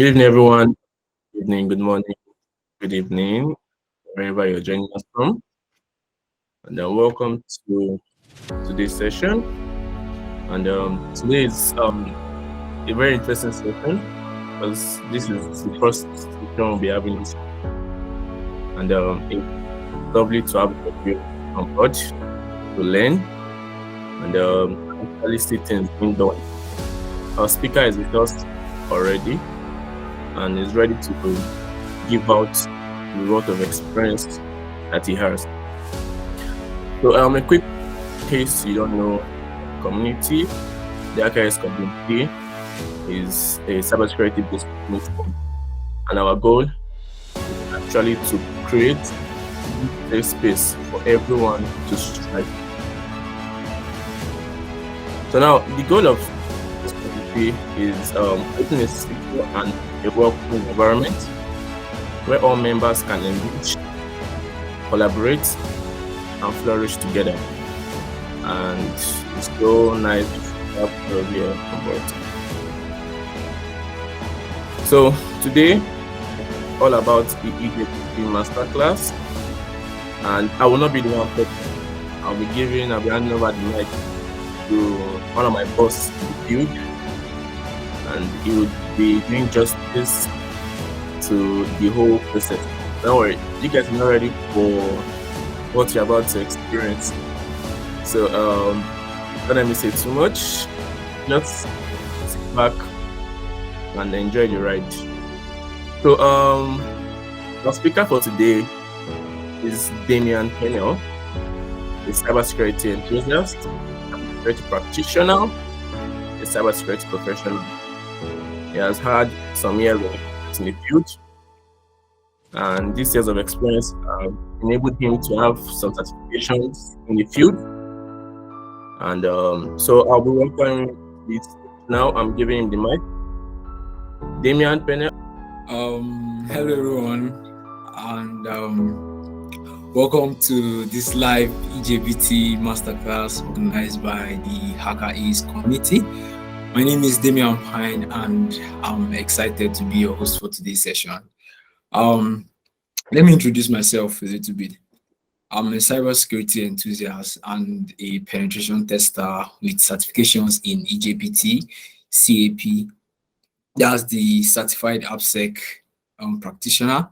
Good evening, everyone. Good evening, good morning, good evening, wherever you're joining us from. And welcome to today's session. And today is a very interesting session because this is the first session we'll be having this. And it's lovely to have you on board to learn and actually see things being done. Our speaker is with us already and is ready to give out a lot of experience that he has. So a quick case you don't know, community. The AKS community is a cybersecurity based community, and our goal is actually to create a safe space for everyone to strive. So now the goal of this community is creating a secure and a welcoming environment where all members can engage, collaborate, and flourish together. And it's so nice to have you on board. So today, all about the eJPT Masterclass, and I will not be the one talking. I'll be handing over the mic to one of my boss in the field, and he would be doing justice to the whole process. Don't worry, you guys are not ready for what you're about to experience. So don't let me say too much. Just sit back and enjoy the ride. So our speaker for today is Damian Pennell, a cybersecurity enthusiast, a cybersecurity practitioner, a cybersecurity professional. He has had some years in the field, and these years of experience enabled him to have some certifications in the field. And so I'll be welcoming this now. I'm giving him the mic. Damian Pennell. Hello everyone, and welcome to this live eJPT Masterclass organized by the Hacker East community. My name is Damian Pine, and I'm excited to be your host for today's session. Let me introduce myself a little bit. I'm a cybersecurity enthusiast and a penetration tester with certifications in eJPT, CAP, that's the Certified AppSec practitioner,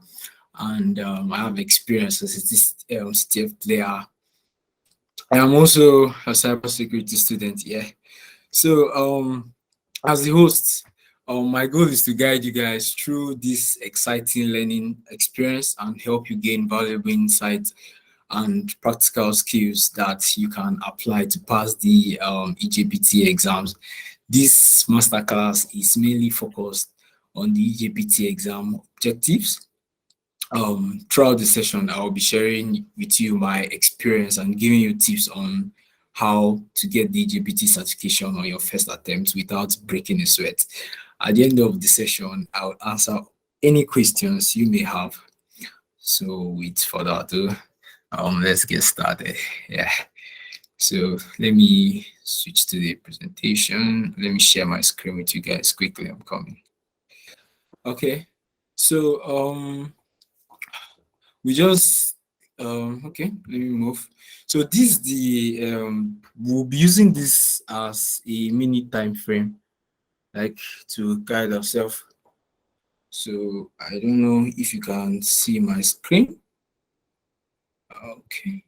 and I have experience as a CTF player. I am also a cybersecurity student here. So as the host, my goal is to guide you guys through this exciting learning experience and help you gain valuable insights and practical skills that you can apply to pass the eJPT exams. This masterclass is mainly focused on the eJPT exam objectives. Throughout the session, I will be sharing with you my experience and giving you tips on how to get the eJPT certification on your first attempt without breaking a sweat. At the end of the session, I will answer any questions you may have. So with further ado, let's get started. Yeah. So let me switch to the presentation. Let me share my screen with you guys quickly. I'm coming. Okay. So we just okay, let me move. So this is the we'll be using this as a mini time frame, like to guide ourselves. So I don't know if you can see my screen. Okay.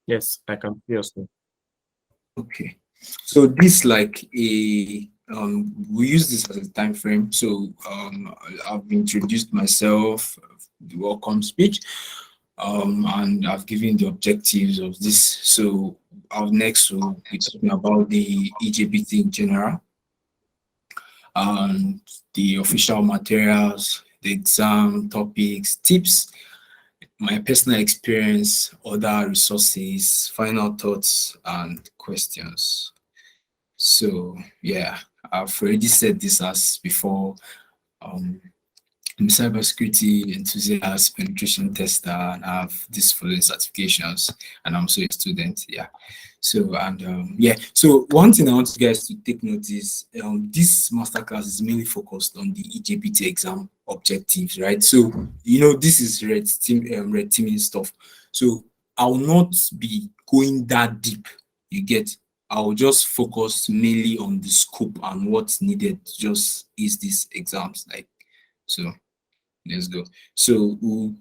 Yes, I can see us. Okay. So this like a we use this as a time frame. So I've introduced myself, the welcome speech, and I've given the objectives of this. So our next will be talking about the eJPT in general and the official materials, the exam topics, tips, my personal experience, other resources, final thoughts, and questions. So yeah, I've already said this as before. I'm a cybersecurity enthusiast, penetration tester, and I have these following certifications, and I'm also a student. Yeah. So and yeah. So one thing I want you guys to take note is this masterclass is mainly focused on the eJPT exam objectives, right? So this is red teaming stuff. So I will not be going that deep. You get. I will just focus mainly on the scope and what's needed to just is these exams like so. Let's go. So we'll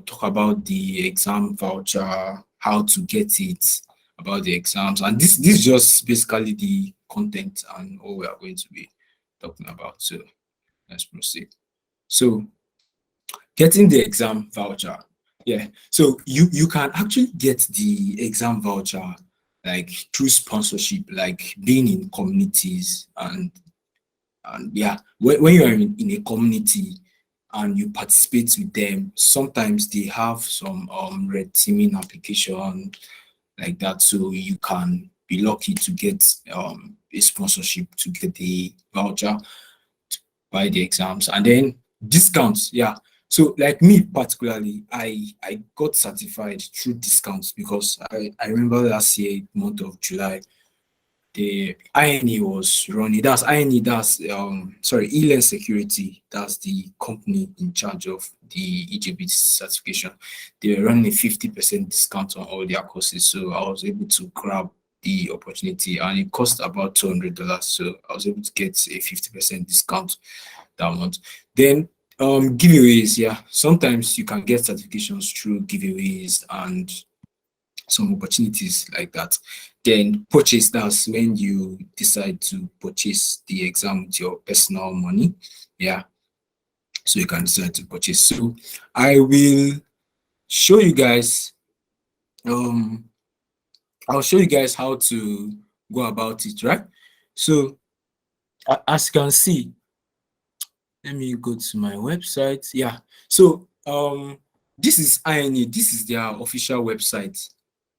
talk about the exam voucher, how to get it, about the exams, and this is just basically the content and all we are going to be talking about. So let's proceed. So getting the exam voucher. Yeah. So you can actually get the exam voucher like through sponsorship, like being in communities and yeah, when you are in a community and you participate with them, sometimes they have some red teaming application like that, so you can be lucky to get a sponsorship to get the voucher to buy the exams, and then discounts. Yeah, so like me particularly, I got certified through discounts because I remember last year month of July the INE was running. That's INE, that's sorry, eLearnSecurity. That's the company in charge of the eJPT certification. They were running a 50% discount on all their courses. So I was able to grab the opportunity and it cost about $200. So I was able to get a 50% discount that month. Then giveaways, yeah. Sometimes you can get certifications through giveaways and some opportunities like that. Then purchase, that's when you decide to purchase the exam with your personal money. Yeah. So you can decide to purchase. So I will show you guys um I'll show you guys how to go about it, right? So as you can see, let me go to my website. Yeah. So this is INE, this is their official website,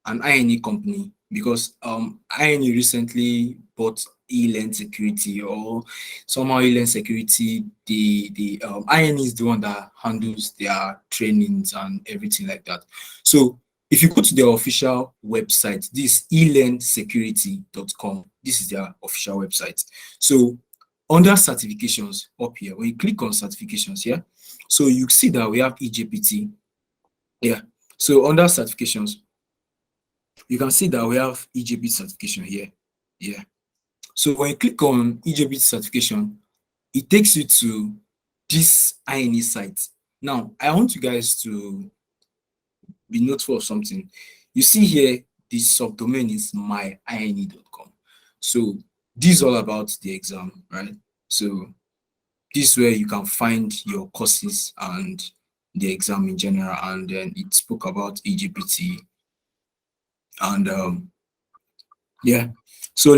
an INE company, because INE recently bought eLearnSecurity, or somehow eLearnSecurity, the INE is the one that handles their trainings and everything like that. So if you go to their official website, this eLearnSecurity.com, this is their official website. So under certifications up here, when you click on certifications here, so you see that we have eJPT. Yeah. So under certifications, you can see that we have eJPT certification here. Yeah. So when you click on eJPT certification, it takes you to this INE site. Now, I want you guys to be noteful of something. You see here, the subdomain is myine.com. So this is all about the exam, right? So this is where you can find your courses and the exam in general, and then it spoke about eJPT and yeah. So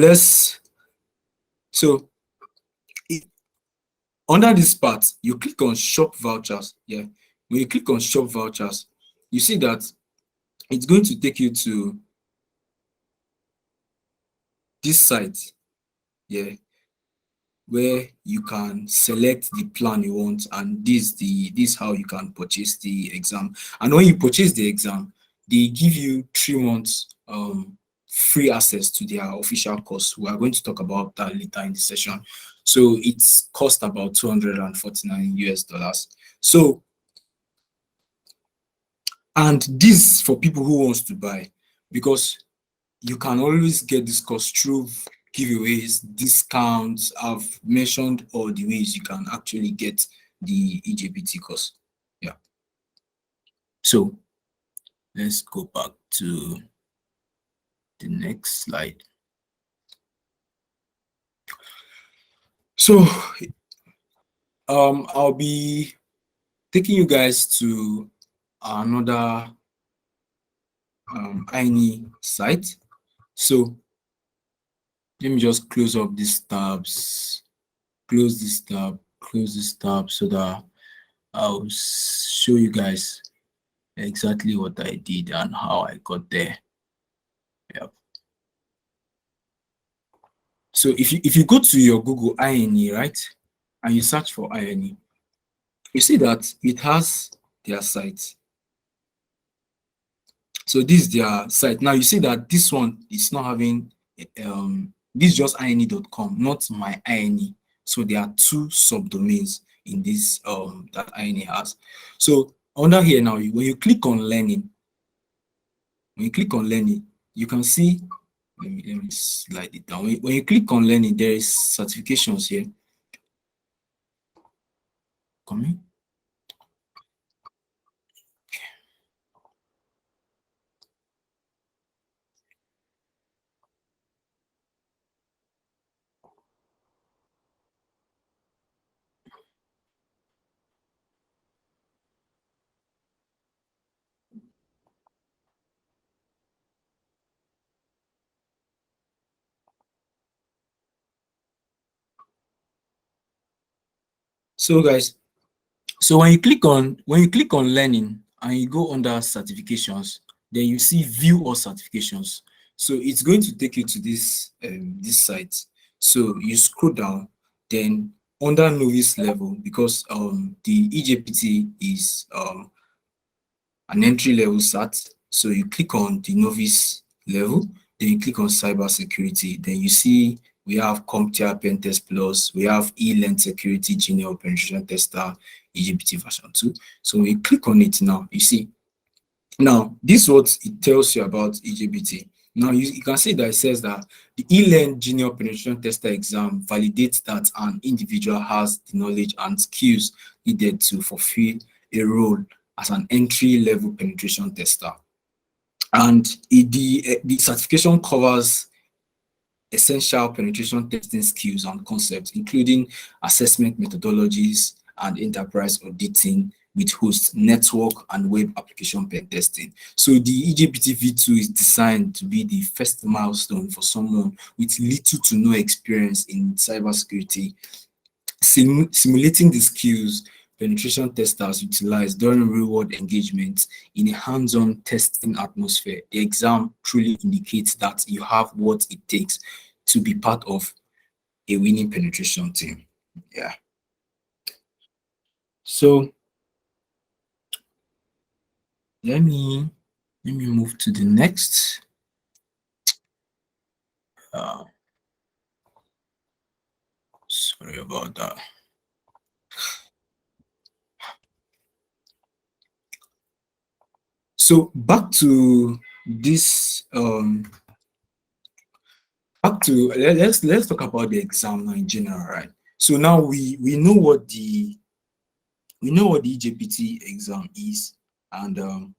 under this part you click on shop vouchers. Yeah, when you click on shop vouchers, you see that it's going to take you to this site. Yeah, where you can select the plan you want, and this how you can purchase the exam. And when you purchase the exam, they give you 3 months free access to their official course. We are going to talk about that later in the session. So it's cost about $249 US. So, and this for people who wants to buy, because you can always get this course through giveaways, discounts. I've mentioned all the ways you can actually get the eJPT course. Yeah. So let's go back to the next slide. So I'll be taking you guys to another INE site. So let me just close up these tabs, close this tab, close this tab, so that I'll show you guys exactly what I did and how I got there. Yep. So if you go to your Google INE, right, and you search for INE, you see that it has their site. So this is their site. Now you see that this one is not having this is just ine.com, not my ine. So there are two subdomains in this that ine has. So under here now, when you click on learning, you can see, let me slide it down. When you click on learning, there is certifications here. Coming. So guys, so when you click on learning and you go under certifications, then you see view all certifications. So it's going to take you to this this site. So you scroll down, then under novice level, because the eJPT is an entry level cert. So you click on the novice level, then you click on cybersecurity. Then you see we have CompTIA Pen Test Plus, we have eLearnSecurity Junior Penetration Tester, eJPT version 2. So when you click on it now, you see, now this is what it tells you about eJPT. Now you can see that it says that the eLearn Junior Penetration Tester exam validates that an individual has the knowledge and skills needed to fulfill a role as an entry-level penetration tester. And the certification covers essential penetration testing skills and concepts, including assessment methodologies and enterprise auditing with host, network, and web application pen testing. So the eJPT V2 is designed to be the first milestone for someone with little to no experience in cybersecurity, simulating the skills penetration testers utilize during real-world engagement in a hands-on testing atmosphere. The exam truly indicates that you have what it takes to be part of a winning penetration team. Yeah. So let me move to the next. Sorry about that. So back to this let's talk about the exam now in general, right? So now we know what the eJPT exam is, and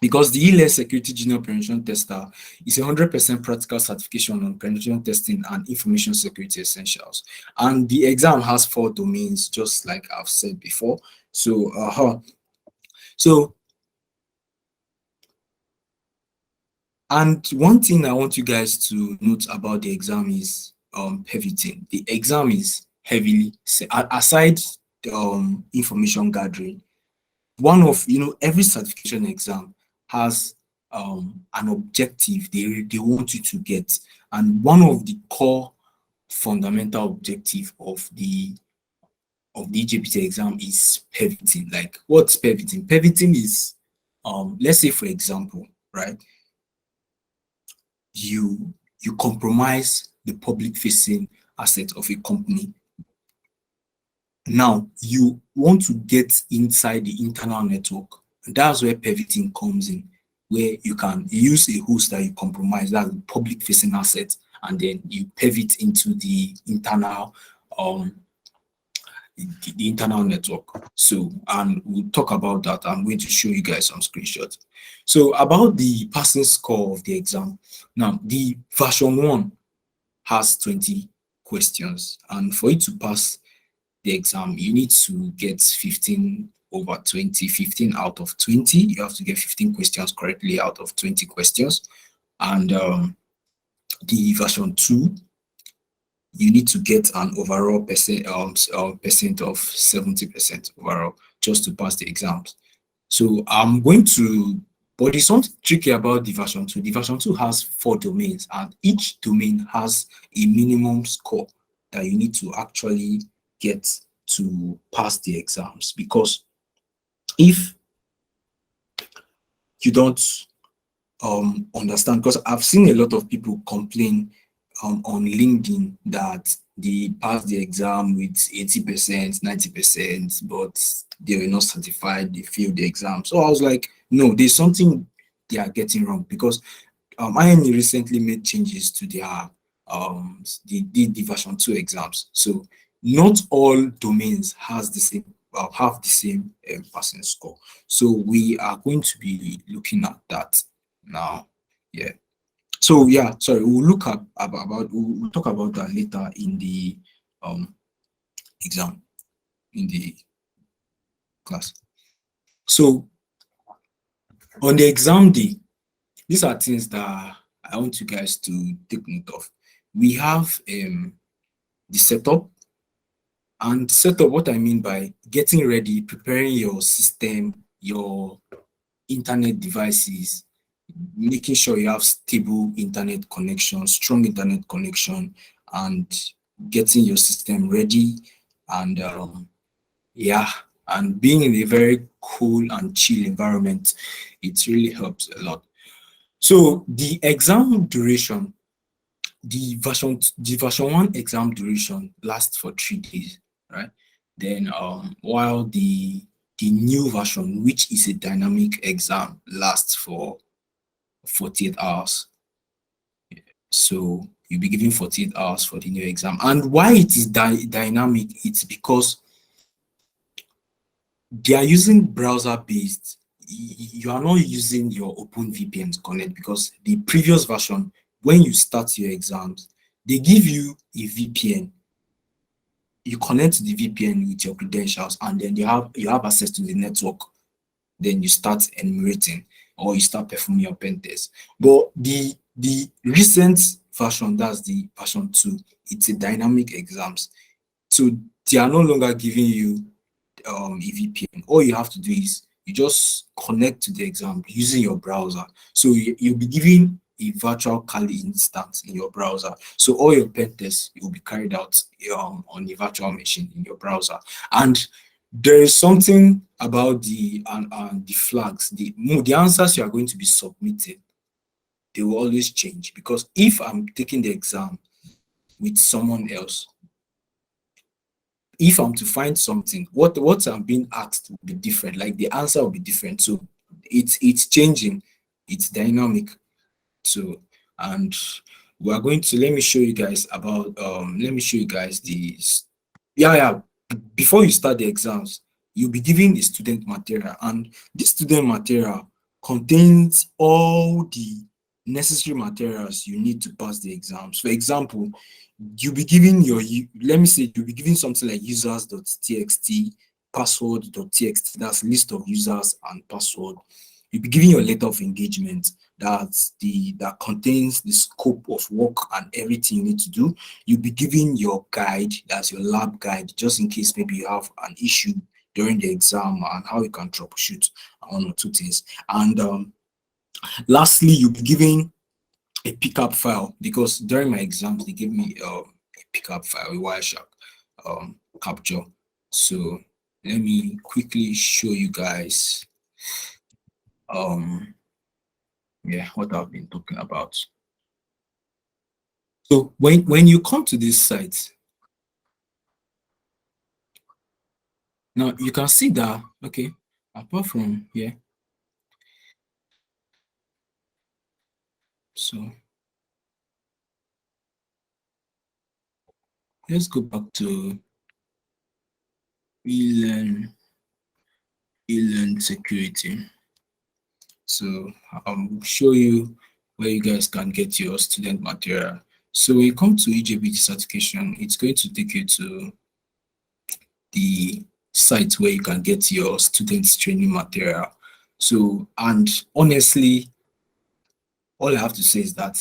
because the eLearnSecurity Junior Penetration Tester is 100% practical certification on penetration testing and information security essentials, and the exam has 4 domains, just like I've said before. So and one thing I want you guys to note about the exam is pivoting. The exam is heavily, aside information gathering, one of, every certification exam has an objective they want you to get. And one of the core fundamental objective of the eJPT exam is pivoting. Like, what's pivoting? Pivoting is, let's say, for example, right, you compromise the public facing asset of a company. Now you want to get inside the internal network. And that's where pivoting comes in, where you can use a host that you compromise, that's the public facing asset, and then you pivot into the internal internal network. So, and we'll talk about that. I'm going to show you guys some screenshots. So about the passing score of the exam. Now, the version 1 has 20 questions, and for you to pass the exam, you need to get 15 over 20, 15 out of 20. You have to get 15 questions correctly out of 20 questions. And the version 2, you need to get an overall percent of 70% overall just to pass the exams. So I'm going to, but there's something tricky about the version 2. The version 2 has 4 domains, and each domain has a minimum score that you need to actually get to pass the exams, because if you don't understand, because I've seen a lot of people complain on LinkedIn that they passed the exam with 80%, 90%, but they were not certified, they failed the exam. So I was like, no, there's something they are getting wrong, because INE recently made changes to their the version 2 exams. So not all domains have the same passing score. So we are going to be looking at that now. Yeah. So yeah, sorry, we'll look at we'll talk about that later in the exam, in the class. So on the exam day, these are things that I want you guys to take note of. We have the setup. And setup, what I mean by getting ready, preparing your system, your internet devices, making sure you have stable internet connection, strong internet connection, and getting your system ready, and yeah, and being in a very cool and chill environment, it really helps a lot. So the exam duration, the version 1 exam duration lasts for 3 days, right? Then while the new version, which is a dynamic exam, lasts for 48 hours. So you'll be given 48 hours for the new exam. And why it is dynamic, it's because they are using browser-based. You are not using your open VPN to connect, because the previous version, when you start your exams, they give you a VPN. You connect to the VPN with your credentials, and then you have access to the network. Then you start enumerating, or you start performing your pen test. But the recent version, that's the version 2, it's a dynamic exams. So they are no longer giving you a VPN. All you have to do is you just connect to the exam using your browser. So you'll be given a virtual Kali instance in your browser. So all your pen tests will be carried out on a virtual machine in your browser. And there is something about the flags, the answers you are going to be submitting, they will always change, because if I'm taking the exam with someone else, if I'm to find something, what I'm being asked will be different, like the answer will be different. So it's changing, it's dynamic. So, and we are going to, let me show you guys these. Yeah. Before you start the exams, you'll be given a student material, and this student material contains all the necessary materials you need to pass the exams. For example, you'll be given let me say you'll be given something like users.txt, password.txt, that's list of users and password. You'll be given your letter of engagement, that contains the scope of work and everything you need to do. You'll be given your guide, that's your lab guide, just in case maybe you have an issue during the exam and how you can troubleshoot one or two things. And lastly, you'll be given a pickup file, because during my exams they gave me a pickup file, a Wireshark capture. So let me quickly show you guys yeah, what I've been talking about. So when you come to this site, now you can see that, okay, apart from here, so let's go back to eLearnSecurity. So I'll show you where you guys can get your student material. So when you come to eJPT certification, it's going to take you to the site where you can get your students training material. So, and honestly, all I have to say is that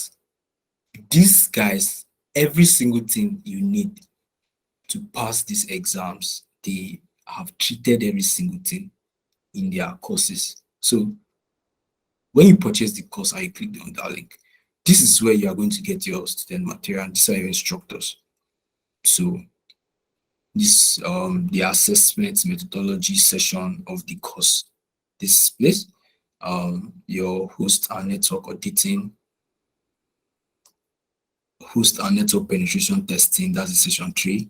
these guys, every single thing you need to pass these exams, they have treated every single thing in their courses. So when you purchase the course and you click on that link, this is where you are going to get your student material, and these are your instructors. So this the assessment methodology session of the course. This place, your host and network auditing, host and network penetration testing, that's the session 3,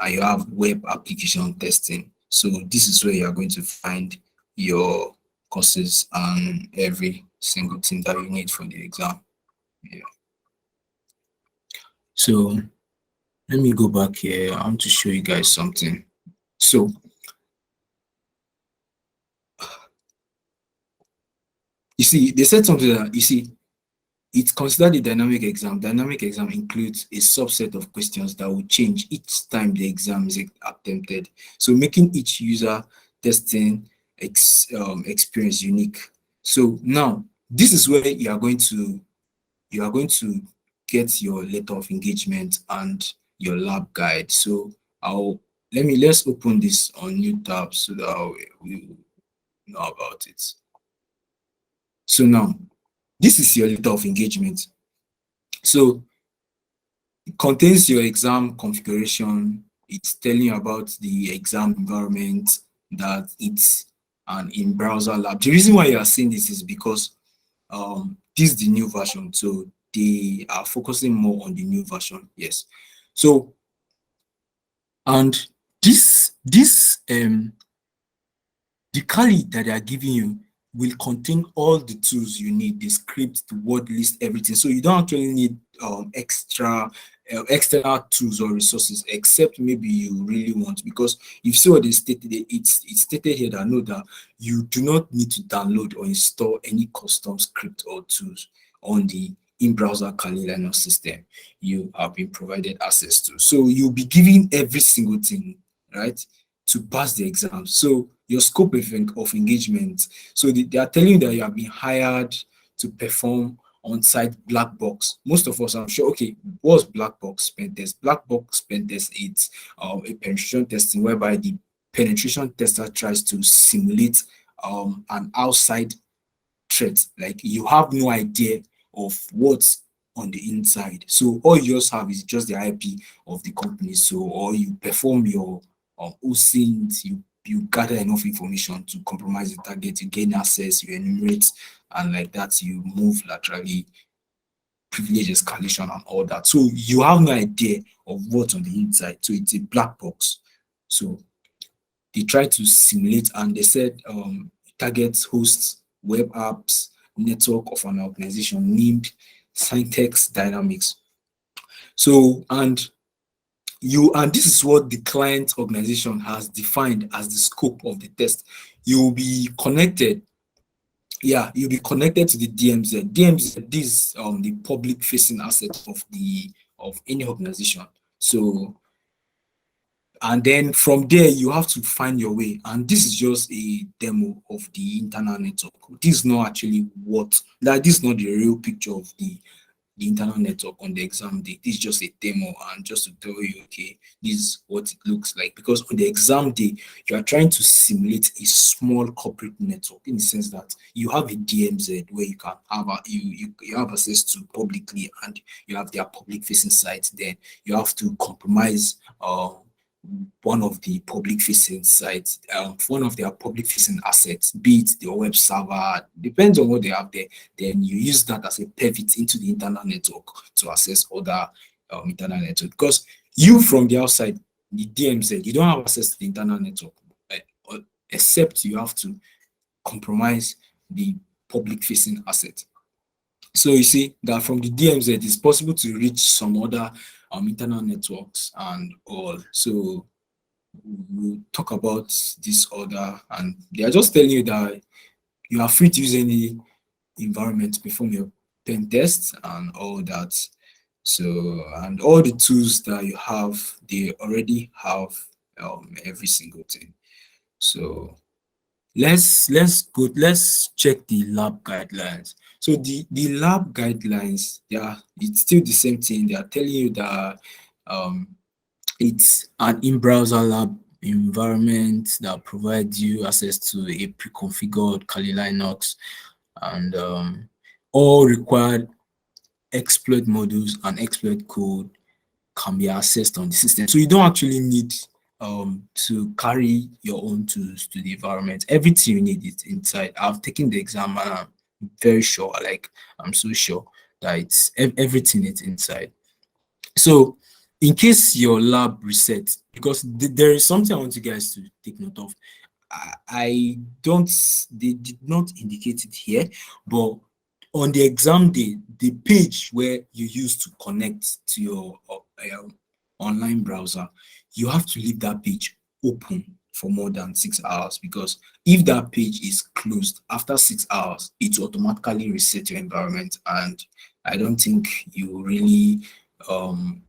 and you have web application testing. So this is where you are going to find your courses and every single thing that you need for the exam. Yeah. So let me go back here. I want to show you guys something. So you see, they said something that, you see, it's considered a dynamic exam. Dynamic exam includes a subset of questions that will change each time the exam is attempted. So making each user testing experience unique. So now this is where you are going to get your letter of engagement and your lab guide. So let's open this on new tab so that we know about it. So now this is your letter of engagement. So it contains your exam configuration. It's telling you about the exam environment, that it's an in-browser lab. The reason why you are seeing this is because this is the new version. So they are focusing more on the new version. Yes. So, and the Kali that they are giving you will contain all the tools you need, the script, the word list, everything. So you don't actually need external tools or resources, except maybe you really want, because you see what they stated, it's stated here that know that you do not need to download or install any custom script or tools on the in-browser Kali Linux system you have been provided access to. So you'll be given every single thing, right, to pass the exam. So your scope of engagement. So they are telling you that you have been hired to perform on-site black box. Most of us, I'm sure, okay, what's black box pen test? Black box pen test, it's a penetration testing whereby the penetration tester tries to simulate an outside threat. Like you have no idea of what's on the inside. So all you just have is just the IP of the company. So, or you perform your OSINT, you gather enough information to compromise the target, you gain access, you enumerate, and like that, you move laterally, privilege escalation and all that. So you have no idea of what's on the inside. So it's a black box. So they try to simulate, and they said targets hosts, web apps, network of an organization named Syntax Dynamics. So, and this is what the client organization has defined as the scope of the test. You'll be connected. Yeah, you'll be connected to the DMZ. DMZ is the public facing asset of any organization. So, and then from there you have to find your way, and this is just a demo of the internal network. This is not actually this is not the real picture of the internal network on the exam day. This is just a demo, and just to tell you, okay, this is what it looks like, because on the exam day you are trying to simulate a small corporate network, in the sense that you have a DMZ where you can have you have access to publicly, and you have their public facing sites. Then you have to compromise one of the public facing sites, one of their public facing assets, be it their web server, depends on what they have there. Then you use that as a pivot into the internal network to access other internal network. Because you from the outside, the DMZ, you don't have access to the internal network, except you have to compromise the public facing asset. So you see that from the DMZ, it's possible to reach some other internal networks and all. So we'll talk about this order, and they are just telling you that you are free to use any environment to perform your pen test and all that. So, and all the tools that you have, they already have every single thing. So let's check the lab guidelines. So the lab guidelines, it's still the same thing. They are telling you that it's an in-browser lab environment that provides you access to a pre-configured Kali Linux, and all required exploit modules and exploit code can be accessed on the system. So you don't actually need to carry your own tools to the environment. Everything you need is inside. I've taken the exam and I'm very sure, like I'm so sure that it's everything is inside. So in case your lab resets, because there is something I want you guys to take note of. I don't, they did not indicate it here, but on the exam day, the page where you use to connect to your online browser, you have to leave that page open for more than 6 hours, because if that page is closed after 6 hours, it will automatically reset your environment, and I don't think you really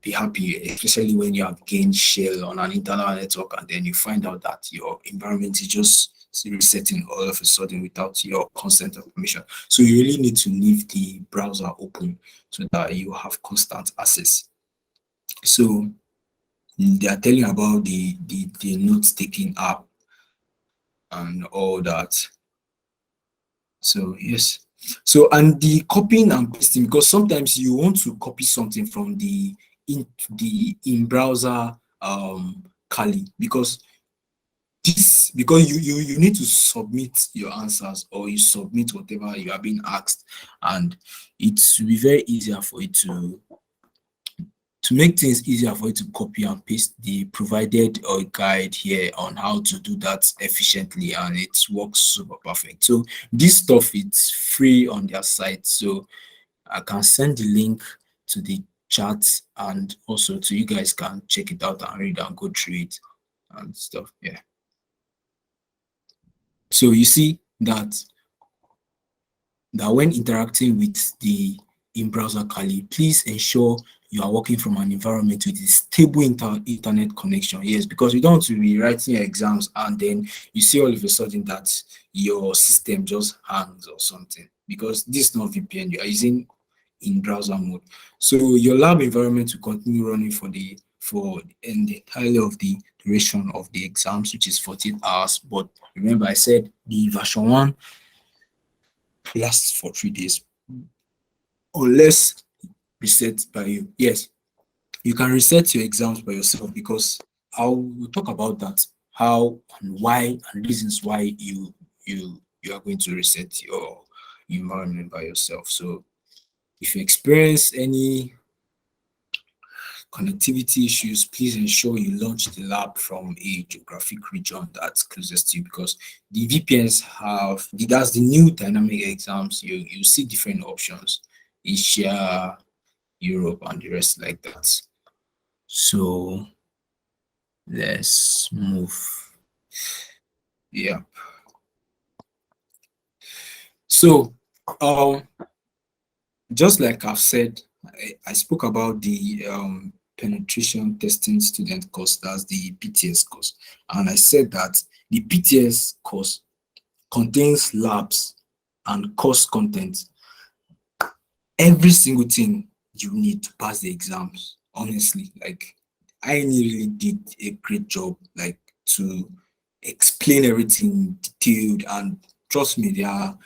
be happy, especially when you have gained shell on an internal network and then you find out that your environment is just resetting all of a sudden without your consent or permission. So you really need to leave the browser open so that you have constant access. So they are telling about the note taking app and all that. So yes. So, and the copying and pasting, because sometimes you want to copy something from the in browser Kali, because you need to submit your answers, or you submit whatever you are being asked, and it will be very easier for you to make things easier for you to copy and paste the provided guide here on how to do that efficiently, and it works super perfect. So this stuff, it's free on their site, so I can send the link to the chat, and also to you guys can check it out and read and go through it and stuff. Yeah. So you see that when interacting with the in-browser Kali, please ensure you are working from an environment with a stable internet connection. Yes, because you don't want to be writing your exams and then you see all of a sudden that your system just hangs or something, because this is not VPN, you are using in browser mode. So your lab environment will continue running for the entirety of the duration of the exams, which is 14 hours. But remember, I said the version 1 lasts for 3 days, unless reset by you. Yes, you can reset your exams by yourself, because I'll talk about that, how and why, and reasons why you are going to reset your environment by yourself. So if you experience any connectivity issues, please ensure you launch the lab from a geographic region that's closest to you, because the VPNs that's the new dynamic exams. You see different options: Asia, Europe, and the rest like that. So let's move. Yeah. So just like I've said, I spoke about the penetration testing student course, that's the PTS course, and I said that the PTS course contains labs and course content, every single thing you need to pass the exams. Honestly, like, I really did a great job, like, to explain everything detailed, and trust me, our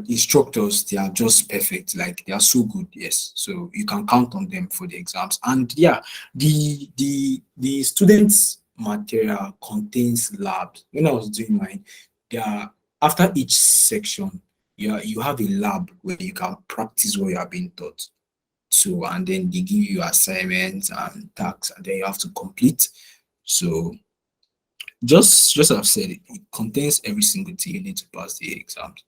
instructors, they are just perfect. Like, they are so good. Yes, so you can count on them for the exams. And yeah, the students material contains labs. When I was doing mine, after each section, you have a lab where you can practice what you are being taught. So, and then they give you assignments and tasks, and then you have to complete. So just as I've said, it contains every single thing you need to pass the exams.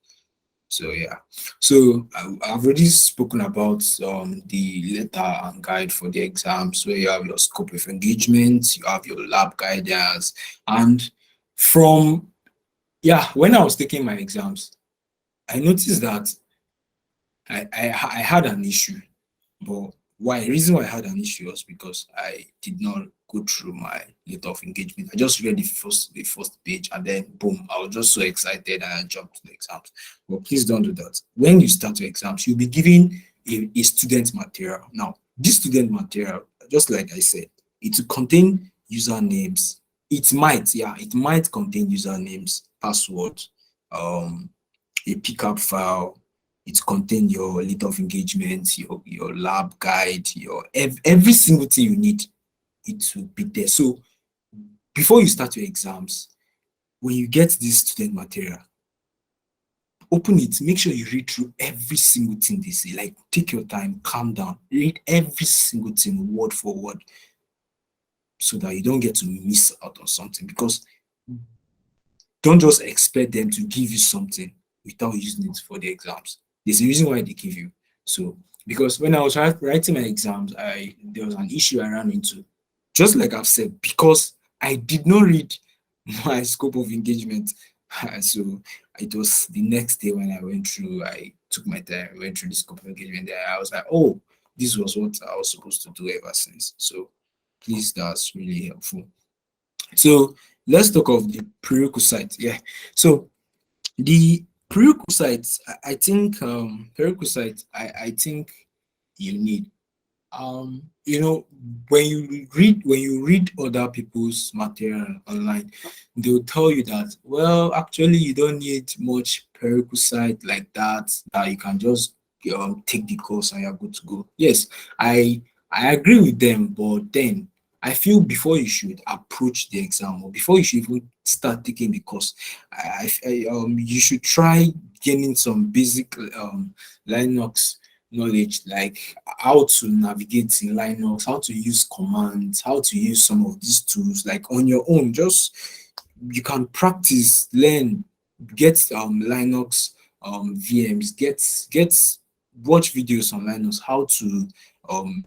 So yeah, so I've already spoken about the letter and guide for the exams, where you have your scope of engagement, you have your lab guidance, and from, yeah, when I was taking my exams, I noticed that I had an issue. But why? The reason why I had an issue was because I did not go through my letter of engagement. I just read the first page, and then boom, I was just so excited and I jumped to the exams. But please don't do that. When you start your exams, you'll be given a student material. Now, this student material, just like I said, it will contain usernames. It might contain usernames, passwords, a pickup file. It contains your letter of engagement, your lab guide, your every single thing you need. It will be there. So before you start your exams, when you get this student material, open it, make sure you read through every single thing they say. Like, take your time, calm down, read every single thing word for word, so that you don't get to miss out on something. Because don't just expect them to give you something without using it for the exams. There's a reason why they give you. So, because when I was writing my exams, there was an issue I ran into. Just like I've said, because I did not read my scope of engagement. So it was the next day when I went through, I took my time, went through the scope of engagement there. I was like, oh, this was what I was supposed to do ever since. So please, that's really helpful. So let's talk of the prerequisites. Yeah. So the prerequisites, I think prerequisites, I think you need. You know, when you read other people's material online, they'll tell you that, well, actually you don't need much prerequisite like that you can just take the course and you're good to go. Yes, I agree with them, but then I feel before you should approach the exam, or before you should even start taking the course, you should try gaining some basic Linux knowledge, like how to navigate in Linux, how to use commands, how to use some of these tools, like on your own. Just you can practice, learn, get Linux VMs, get watch videos on Linux, how to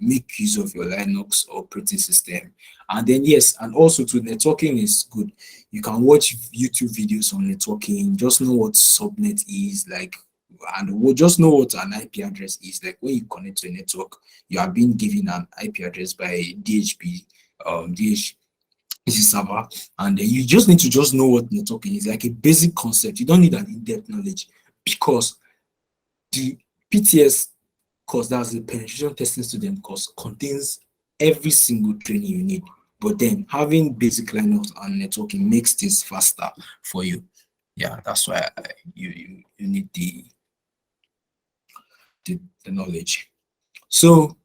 make use of your Linux operating system. And then yes, and also to networking is good. You can watch YouTube videos on networking, just know what subnet is, like, and we'll just know what an IP address is. Like when you connect to a network, you are being given an IP address by DHP, DHCP server, and then you just need to just know what networking is, like a basic concept. You don't need an in-depth knowledge, because the PTS course, that's the penetration testing student course, contains every single training you need. But then having basic Linux and networking makes this faster for you. Yeah, that's why you need the knowledge. So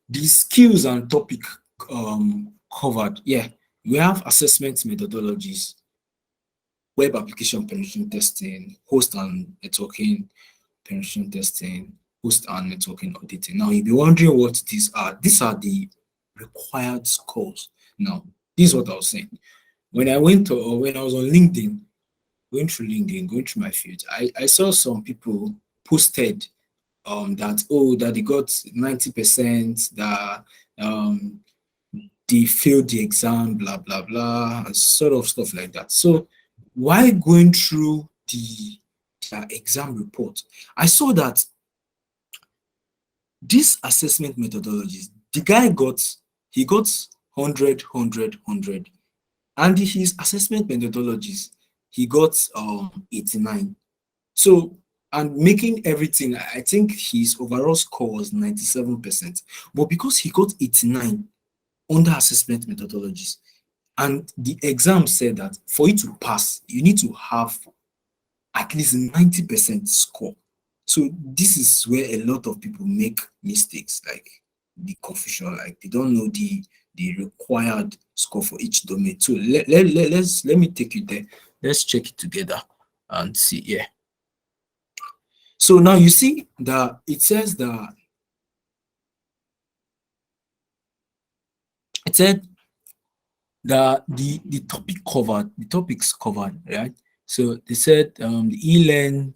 the skills and topic covered, yeah, we have assessment methodologies, web application penetration testing, host and networking penetration testing, host and networking auditing. Now you'll be wondering what these are. These are the required scores. Now, this is what I was saying. When I went to, or when I was on LinkedIn, going through LinkedIn, going through my feed, I saw some people posted that, oh, that they got 90%, that they failed the exam, blah blah blah, and sort of stuff like that. So while going through their exam report, I saw that this assessment methodologies, the guy he got 100, 100, 100, and his assessment methodologies, he got 89. So, and making everything, I think his overall score was 97%. But because he got 89 under assessment methodologies, and the exam said that for you to pass, you need to have at least 90% score. So this is where a lot of people make mistakes, like the confusion, like they don't know the required score for each domain. So let me take you there. Let's check it together and see. Yeah. So now you see that it says that it said that the topics covered, right? So they said the eLearn,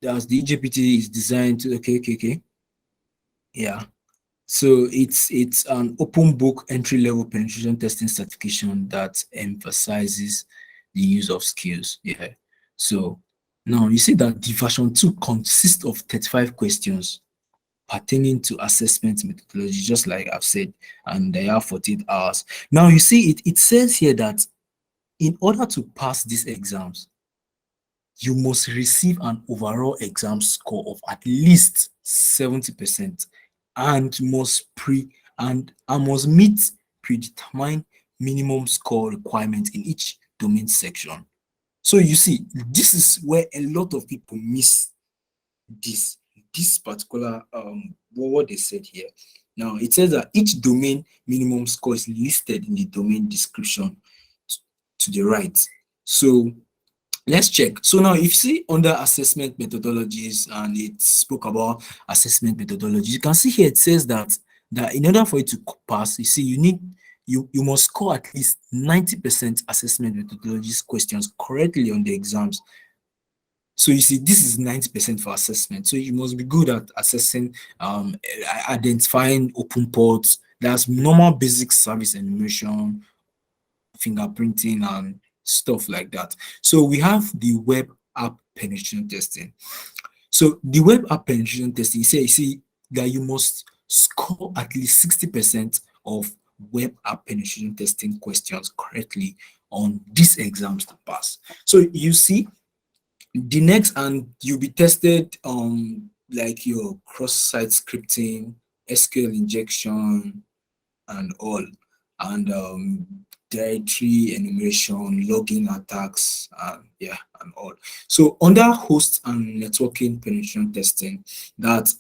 as the eJPT is designed to, okay. Yeah. So it's an open book entry level penetration testing certification that emphasizes the use of skills. Yeah. So now you see that the version 2 consists of 35 questions pertaining to assessment methodology, just like I've said, and they have 48 hours. Now you see it says here that in order to pass these exams, you must receive an overall exam score of at least 70% and must meet predetermined minimum score requirements in each domain section. So you see, this is where a lot of people miss this. this particular what they said here. Now it says that each domain minimum score is listed in the domain description to the right. So let's check. So now if you see under assessment methodologies, and it spoke about assessment methodologies, you can see here it says that in order for you to pass, you see you must score at least 90% assessment methodologies questions correctly on the exams. So you see, this is 90% for assessment. So you must be good at assessing, identifying open ports. That's normal basic service enumeration, fingerprinting, and stuff like that. So we have the web app penetration testing. So the web app penetration testing, you see that you must score at least 60% of web app penetration testing questions correctly on these exams to pass. So you see, the next, and you'll be tested like your cross-site scripting, SQL injection, and all, and directory enumeration, logging attacks, and all. So under host and networking penetration testing, that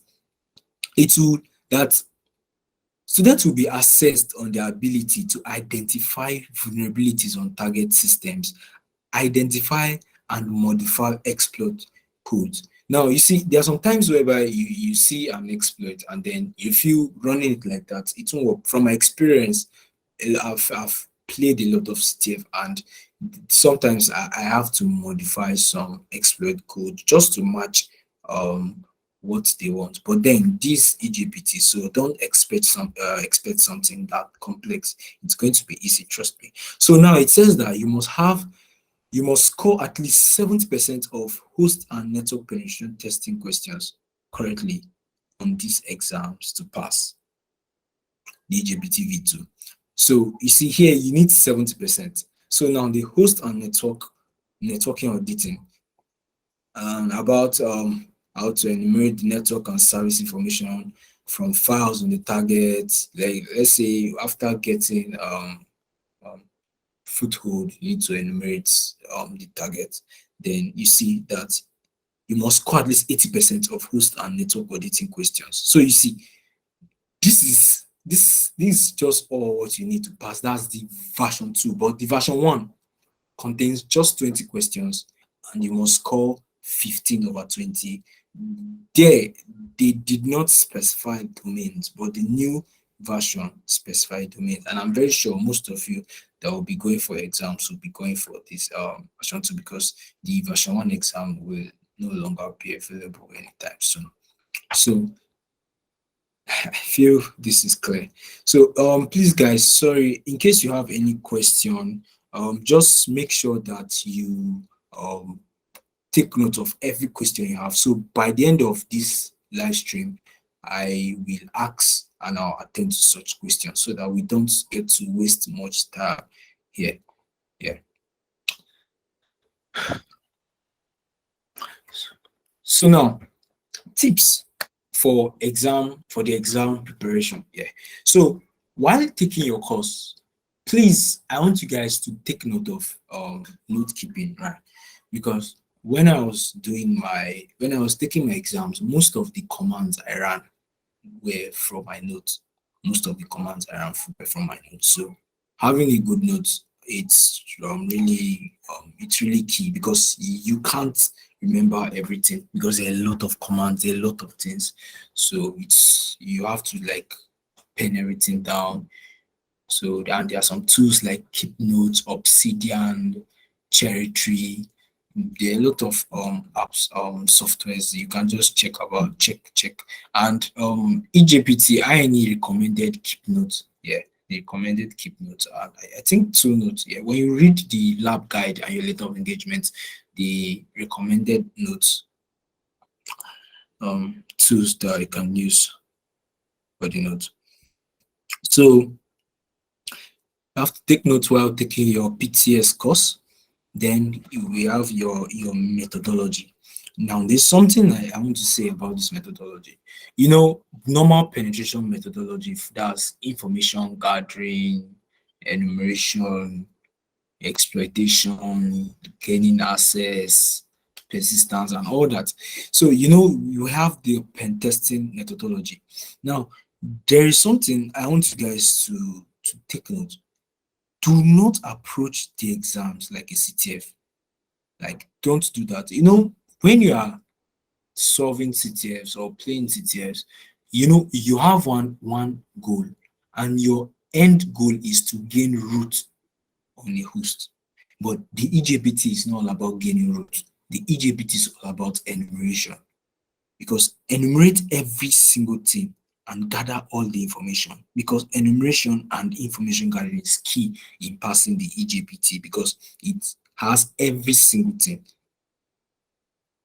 students will be assessed on their ability to identify vulnerabilities on target systems, identify and modify exploit codes. Now, you see, there are some times whereby you see an exploit, and then if you running it like that, it won't work. From my experience, I've played a lot of CTF, and sometimes I have to modify some exploit code just to match what they want. But then this eJPT, so don't expect something that complex. It's going to be easy, trust me. So now it says that you must score at least 70% of host and network penetration testing questions correctly on these exams to pass the eJPT V2. So you see here, you need 70%. So now the host and networking auditing, about how to enumerate the network and service information from files on the target. Like, let's say after getting foothold, you need to enumerate the target. Then you see that you must score at least 80% of host and network auditing questions. So you see, this is just all what you need to pass. That's the version 2, but the version 1 contains just 20 questions, and you must score 15/20. There, they did not specify domains, but the new version specified domains, and I'm very sure most of you that will be going for exams will be going for this version 2, because the version 1 exam will no longer be available anytime soon. So I feel this is clear. So please guys, sorry, in case you have any question, just make sure that you take note of every question you have. So by the end of this live stream, I will ask and I'll attend to such questions so that we don't get to waste much time here. Yeah. So now, tips for the exam preparation. Yeah. So while taking your course, please, I want you guys to take note of note keeping, right? Because when I was taking my exams, most of the commands I ran were from my notes. Most of the commands I ran were from my notes. So having a good note, it's really key, because you can't remember everything, because there are a lot of commands, there are a lot of things. So you have to like pen everything down. So and there are some tools like Keep Notes, Obsidian, Cherry Tree. There are a lot of apps, softwares you can just check. And eJPT, INE recommended Keep Notes. Yeah, they recommended Keep Notes. And I think 2 Notes. Yeah, when you read the lab guide and your letter of engagement, the recommended notes tools that you can use for the notes. So you have to take notes while taking your PTS course. Then we have your methodology. Now, there's something I want to say about this methodology. You know, normal penetration methodology, that's information gathering, enumeration, exploitation, gaining access, persistence, and all that. So, you have the pen testing methodology. Now, there is something I want you guys to take note. Do not approach the exams like a CTF. Like, don't do that. When you are solving CTFs or playing CTFs, you have one goal, and your end goal is to gain root on a host. But the eJPT is not all about gaining root. The eJPT is all about enumeration, because enumerate every single thing and gather all the information, because enumeration and information gathering is key in passing the eJPT, because it has every single thing.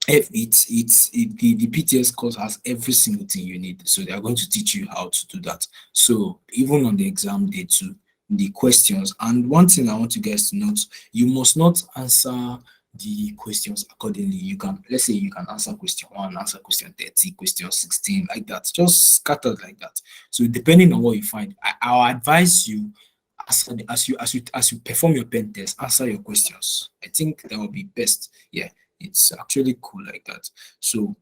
The PTS course has every single thing you need, so they are going to teach you how to do that. So even on the exam day too, the questions, and one thing I want you guys to note, you must not answer the questions accordingly. Let's say you can answer question 1, answer question 30, question 16, like that, just scattered like that. So depending on what you find, I'll advise you, as you perform your pen test, answer your questions. I think that will be best. Yeah, it's actually cool like that. So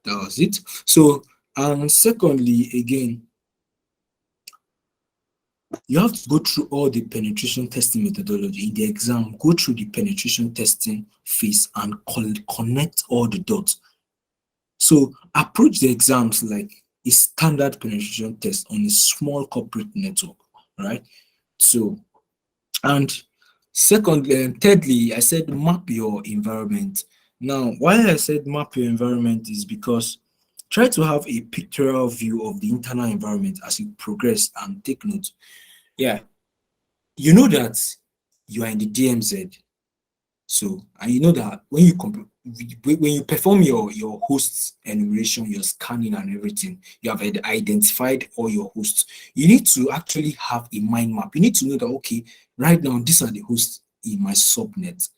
that was it. So, and secondly, again, you have to go through all the penetration testing methodology in the exam. Go through the penetration testing phase and connect all the dots. So approach the exams like a standard penetration test on a small corporate network, right? So, and secondly and thirdly, I said map your environment. Now, why I said map your environment is because try to have a pictorial view of the internal environment as you progress, and take note. Yeah, you know that you are in the DMZ. So, and you know that when you perform your hosts enumeration, your scanning and everything, you have identified all your hosts. You need to actually have a mind map. You need to know that, okay, right now these are the hosts in my subnet.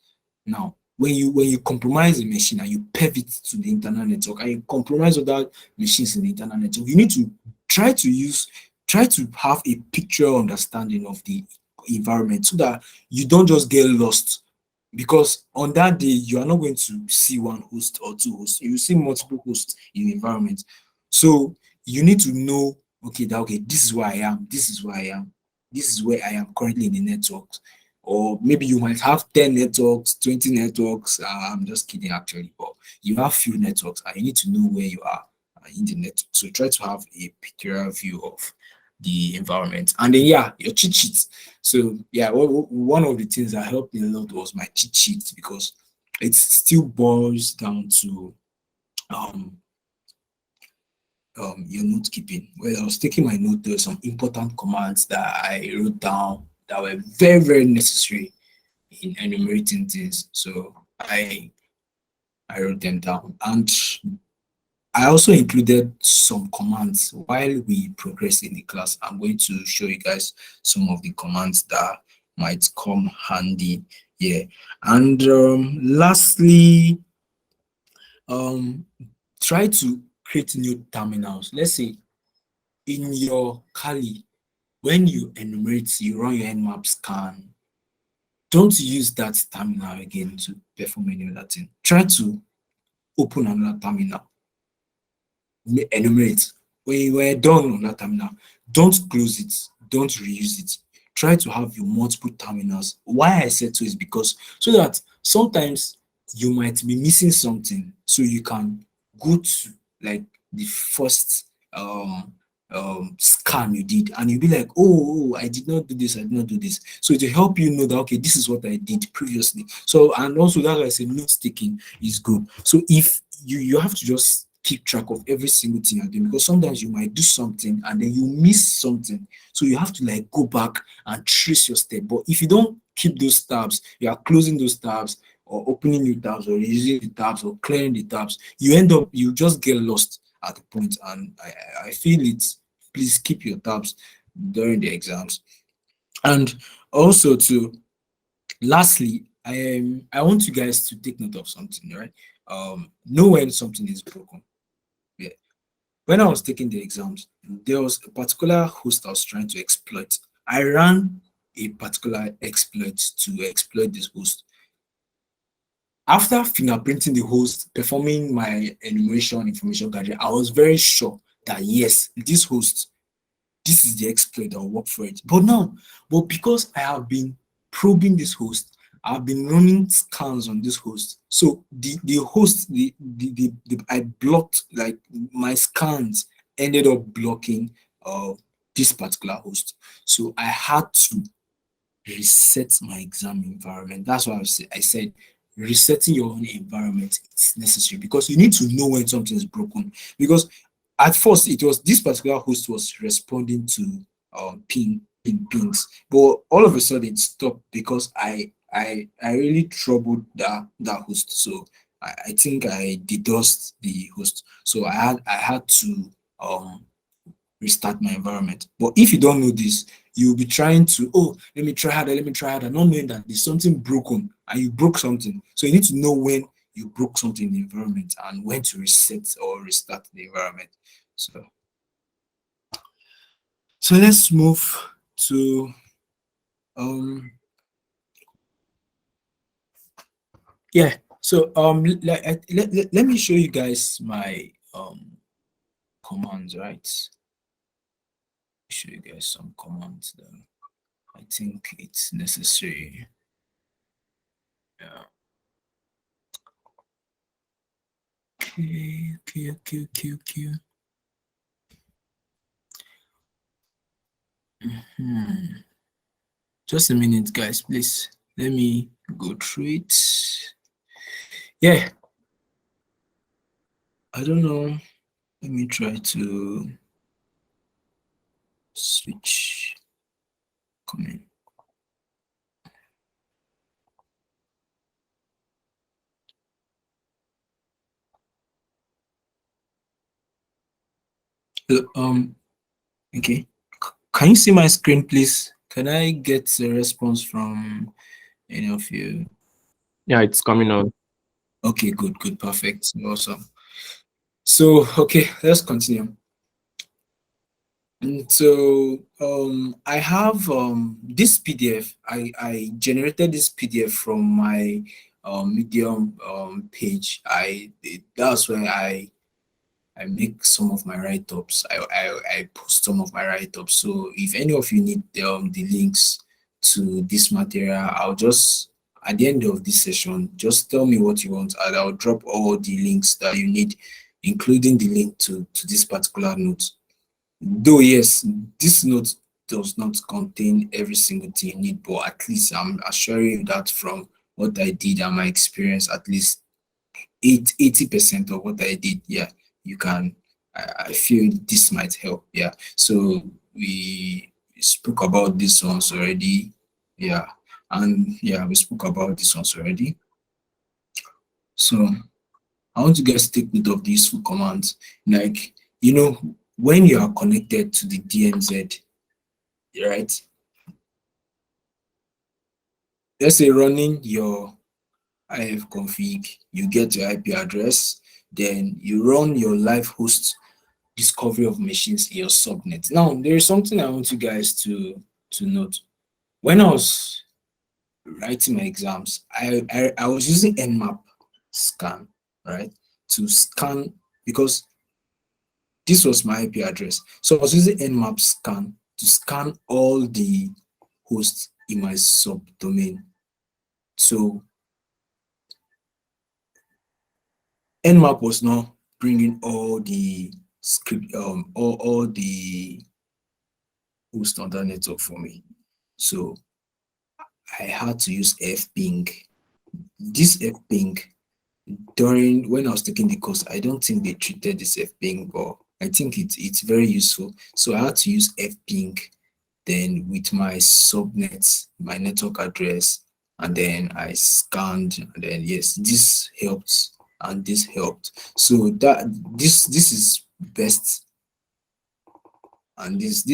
Now, when you compromise a machine and you pivot to the internal network, and you compromise other machines in the internal network, you need to try to have a picture understanding of the environment, so that you don't just get lost. Because on that day, you are not going to see one host or two hosts. You will see multiple hosts in the environment. So you need to know, okay, this is where I am, this is where I am, this is where I am currently in the network. Or maybe you might have 10 networks, 20 networks. I'm just kidding, actually, but you have few networks and you need to know where you are in the network. So try to have a pictorial view of the environment. And then, yeah, your cheat sheets. So, yeah, one of the things that helped me a lot was my cheat sheet, because it still boils down to your note keeping. When I was taking my note, there were some important commands that I wrote down that were very, very necessary in enumerating things. So I wrote them down, and I also included some commands while we progress in the class. I'm going to show you guys some of the commands that might come handy here. And lastly, try to create new terminals. Let's say in your Kali, when you enumerate, you run your nmap scan, don't use that terminal again to perform any other thing. Try to open another terminal, enumerate. When you were done on that terminal, don't close it, don't reuse it. Try to have your multiple terminals. Why I said so is because so that sometimes you might be missing something, so you can go to like the first scan you did, and you'll be like, oh, I did not do this, I did not do this. So to help you know that, okay, this is what I did previously. So, and also that I said, note taking is good. So if you have to just keep track of every single thing you're doing, because sometimes you might do something and then you miss something. So you have to like go back and trace your step. But if you don't keep those tabs, you are closing those tabs or opening new tabs or using the tabs or clearing the tabs, you just get lost at the point. And I feel it. Please keep your tabs during the exams. And also to lastly, I want you guys to take note of something, right? Know when something is broken. Yeah. When I was taking the exams, there was a particular host I was trying to exploit. I ran a particular exploit to exploit this host. after fingerprinting the host, performing my enumeration information gathering, I was very sure that yes, this host, this is the exploit that will work for it. But because I have been probing this host, I've been running scans on this host. So the host, I blocked, like my scans ended up blocking this particular host. So I had to reset my exam environment. That's why I said resetting your own environment is necessary, because you need to know when something is broken. Because at first it was this particular host was responding to pings, but all of a sudden it stopped because I really troubled that host. So I think I DDoSed the host. So I had to restart my environment. But if you don't know this, you'll be trying to, oh, let me try harder, not knowing that there's something broken and you broke something. So you need to know when you broke something in the environment and when to reset or restart the environment. So let's move to yeah. So let me show you guys my commands, right? Show you guys some commands that I think it's necessary. Yeah. Okay. Just a minute, guys, please. Let me go through it. Yeah. I don't know. Let me try to switch. Come in. Okay. Can you see my screen, please? Can I get a response from any of you? Yeah, it's coming on. Okay, good, perfect, awesome. So, okay, let's continue. And so I have this PDF. I generated this PDF from my Medium page. That's where I make some of my write-ups. I post some of my write-ups. So if any of you need the links to this material, I'll just, at the end of this session, just tell me what you want and I'll drop all the links that you need, including the link to this particular note. Though yes, this note does not contain every single thing you need, but at least I'm assuring you that from what I did and my experience, at least 80% of what I did, yeah, you can, I feel this might help. Yeah. So we spoke about this ones already. Yeah. And yeah, we spoke about this ones already. So I want you guys to take note of these useful commands. Like, when you are connected to the DMZ, right? Let's say running your ifconfig, you get your IP address, then you run your live host discovery of machines in your subnet. Now, there is something I want you guys to note. When I was writing my exams, I was using Nmap scan, right, to scan, because this was my IP address. So I was using Nmap scan to scan all the hosts in my subdomain. So Nmap was not bringing all the script, all the hosts on that network for me. So I had to use fping. This fping, during when I was taking the course, I don't think they treated this fping, but I think it's very useful. So I had to use fping, then with my subnet, my network address, and then I scanned, and then yes, this helped and this helped. So that this is best, and these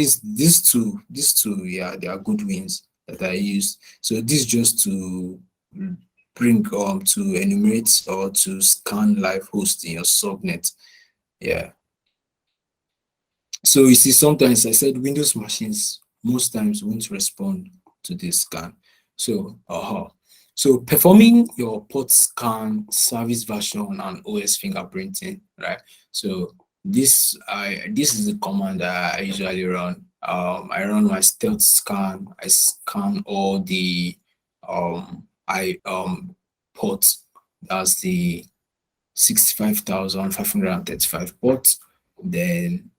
two, yeah, they are good wins that I used. So this just to bring to enumerate or to scan live host in your subnet. Yeah. So you see, sometimes I said Windows machines most times won't respond to this scan. So So performing your port scan, service version, and OS fingerprinting, right? So this is the command that I usually run. I run my stealth scan. I scan all the I ports. That's the 65,535 ports. Then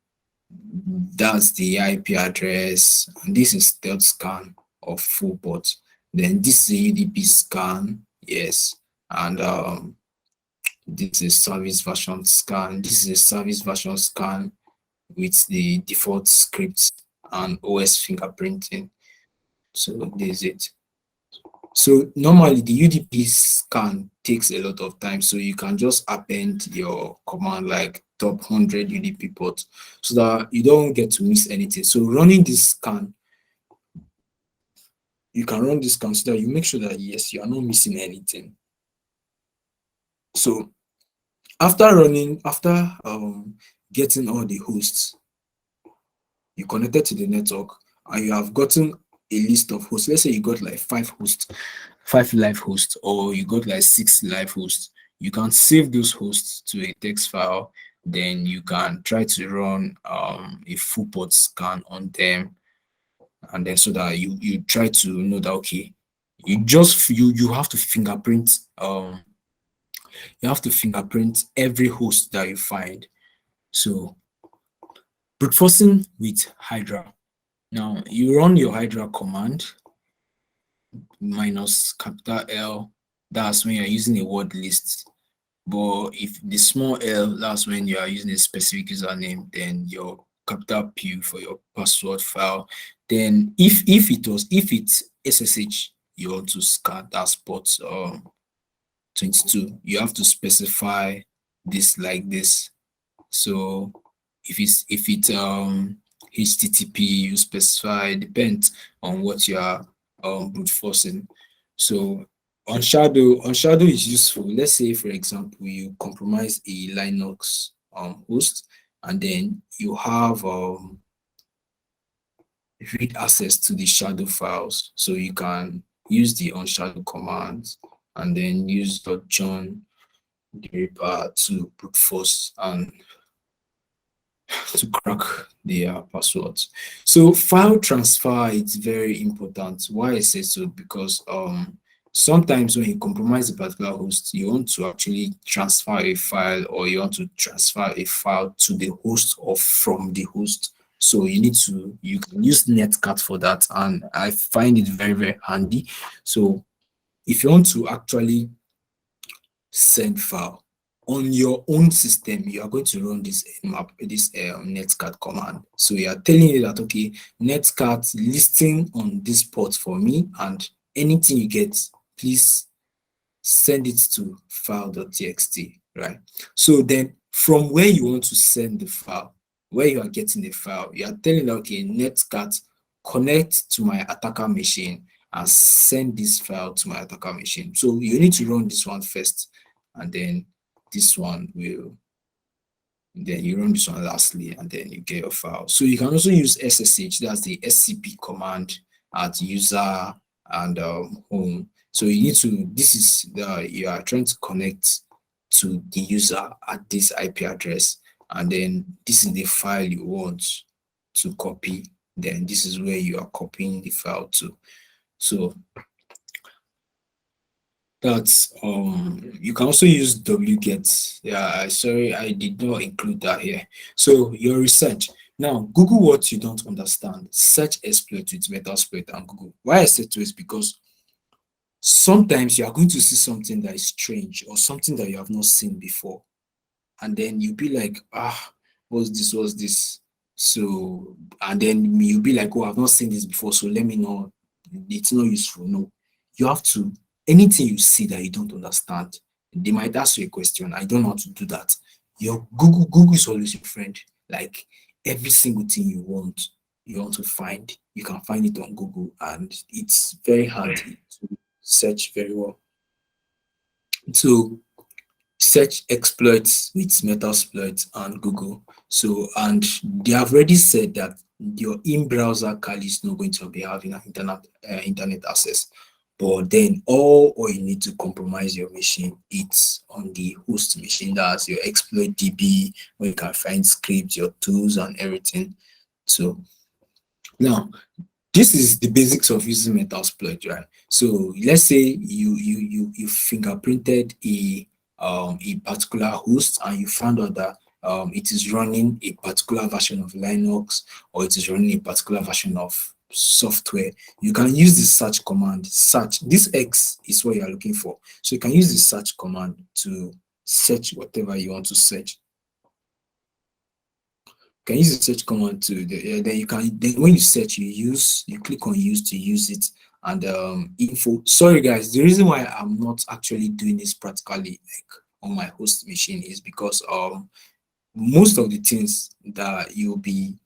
that's the IP address, and this is stealth scan of full ports. Then this is a UDP scan, yes, and this is service version scan. This is a service version scan with the default scripts and OS fingerprinting. So this is it. So normally the UDP scan takes a lot of time, so you can just append your command like top 100 UDP ports so that you don't get to miss anything. So running this scan, you can run this scan so that you make sure that yes, you are not missing anything. So after getting all the hosts, you connected to the network and you have gotten a list of hosts. Let's say you got like 5 live hosts, or you got like 6 live hosts. You can save those hosts to a text file. Then you can try to run a full port scan on them, and then so that you try to know that okay, you have to fingerprint every host that you find. So brute forcing with Hydra. Now you run your Hydra command minus capital L. That's when you're using a word list. But if the small L, that's when you are using a specific username. Then your capital P for your password file. Then if it's SSH you want to scan, that's port 22, you have to specify this like this. So if it's HTTP, you specify, depends on what you are brute forcing. So on shadow is useful. Let's say for example you compromise a Linux host, and then you have read access to the shadow files, so you can use the unshadow commands and then use .john the Reaper to brute force and to crack their passwords. So file transfer is very important. Why I say so? Because sometimes when you compromise a particular host, you want to actually transfer a file, or you want to transfer a file to the host or from the host. So you can use Netcat for that, and I find it very, very handy. So if you want to actually send file on your own system, you are going to run this netcat command. So you are telling it that okay, netcat listing on this port for me, and anything you get, please send it to file.txt, right? So then from where you want to send the file, where you are getting the file, you are telling okay, netcat connect to my attacker machine and send this file to my attacker machine. So you need to run this one first, and then this one will, then you run this one lastly, and then you get your file. So you can also use SSH, that's the SCP command at user and home. So you need to, this is you are trying to connect to the user at this IP address, and then this is the file you want to copy. Then this is where you are copying the file to. So that's you can also use wget. Yeah, sorry, I did not include that here. So your research. Now, Google what you don't understand. Search exploit with Metasploit and Google. Why I said to is because sometimes you are going to see something that is strange or something that you have not seen before, and then you'll be like, what's this? So, and then you'll be like, oh, I've not seen this before, so let me know. It's not useful. No, you have to, anything you see that you don't understand, they might ask you a question. I don't know how to do that. Your Google is always your friend. Like every single thing you want to find, you can find it on Google, and it's very handy to search very well. So search exploits with Metasploit and Google. So, and they have already said that your in-browser Kali is not going to be having an internet access. But then all you need to compromise your machine, it's on the host machine. That's your exploit DB, where you can find scripts, your tools, and everything. So now this is the basics of using Metasploit, right? So let's say you fingerprinted a particular host and you found out that it is running a particular version of Linux, or it is running a particular version of software. You can use the search command. Search, this X is what you are looking for, so you can use the search command to search whatever you want to search. Can use the search command to then you can, then when you search, you click on use to use it. And info, sorry guys, the reason why I'm not actually doing this practically like on my host machine is because most of the things that you'll be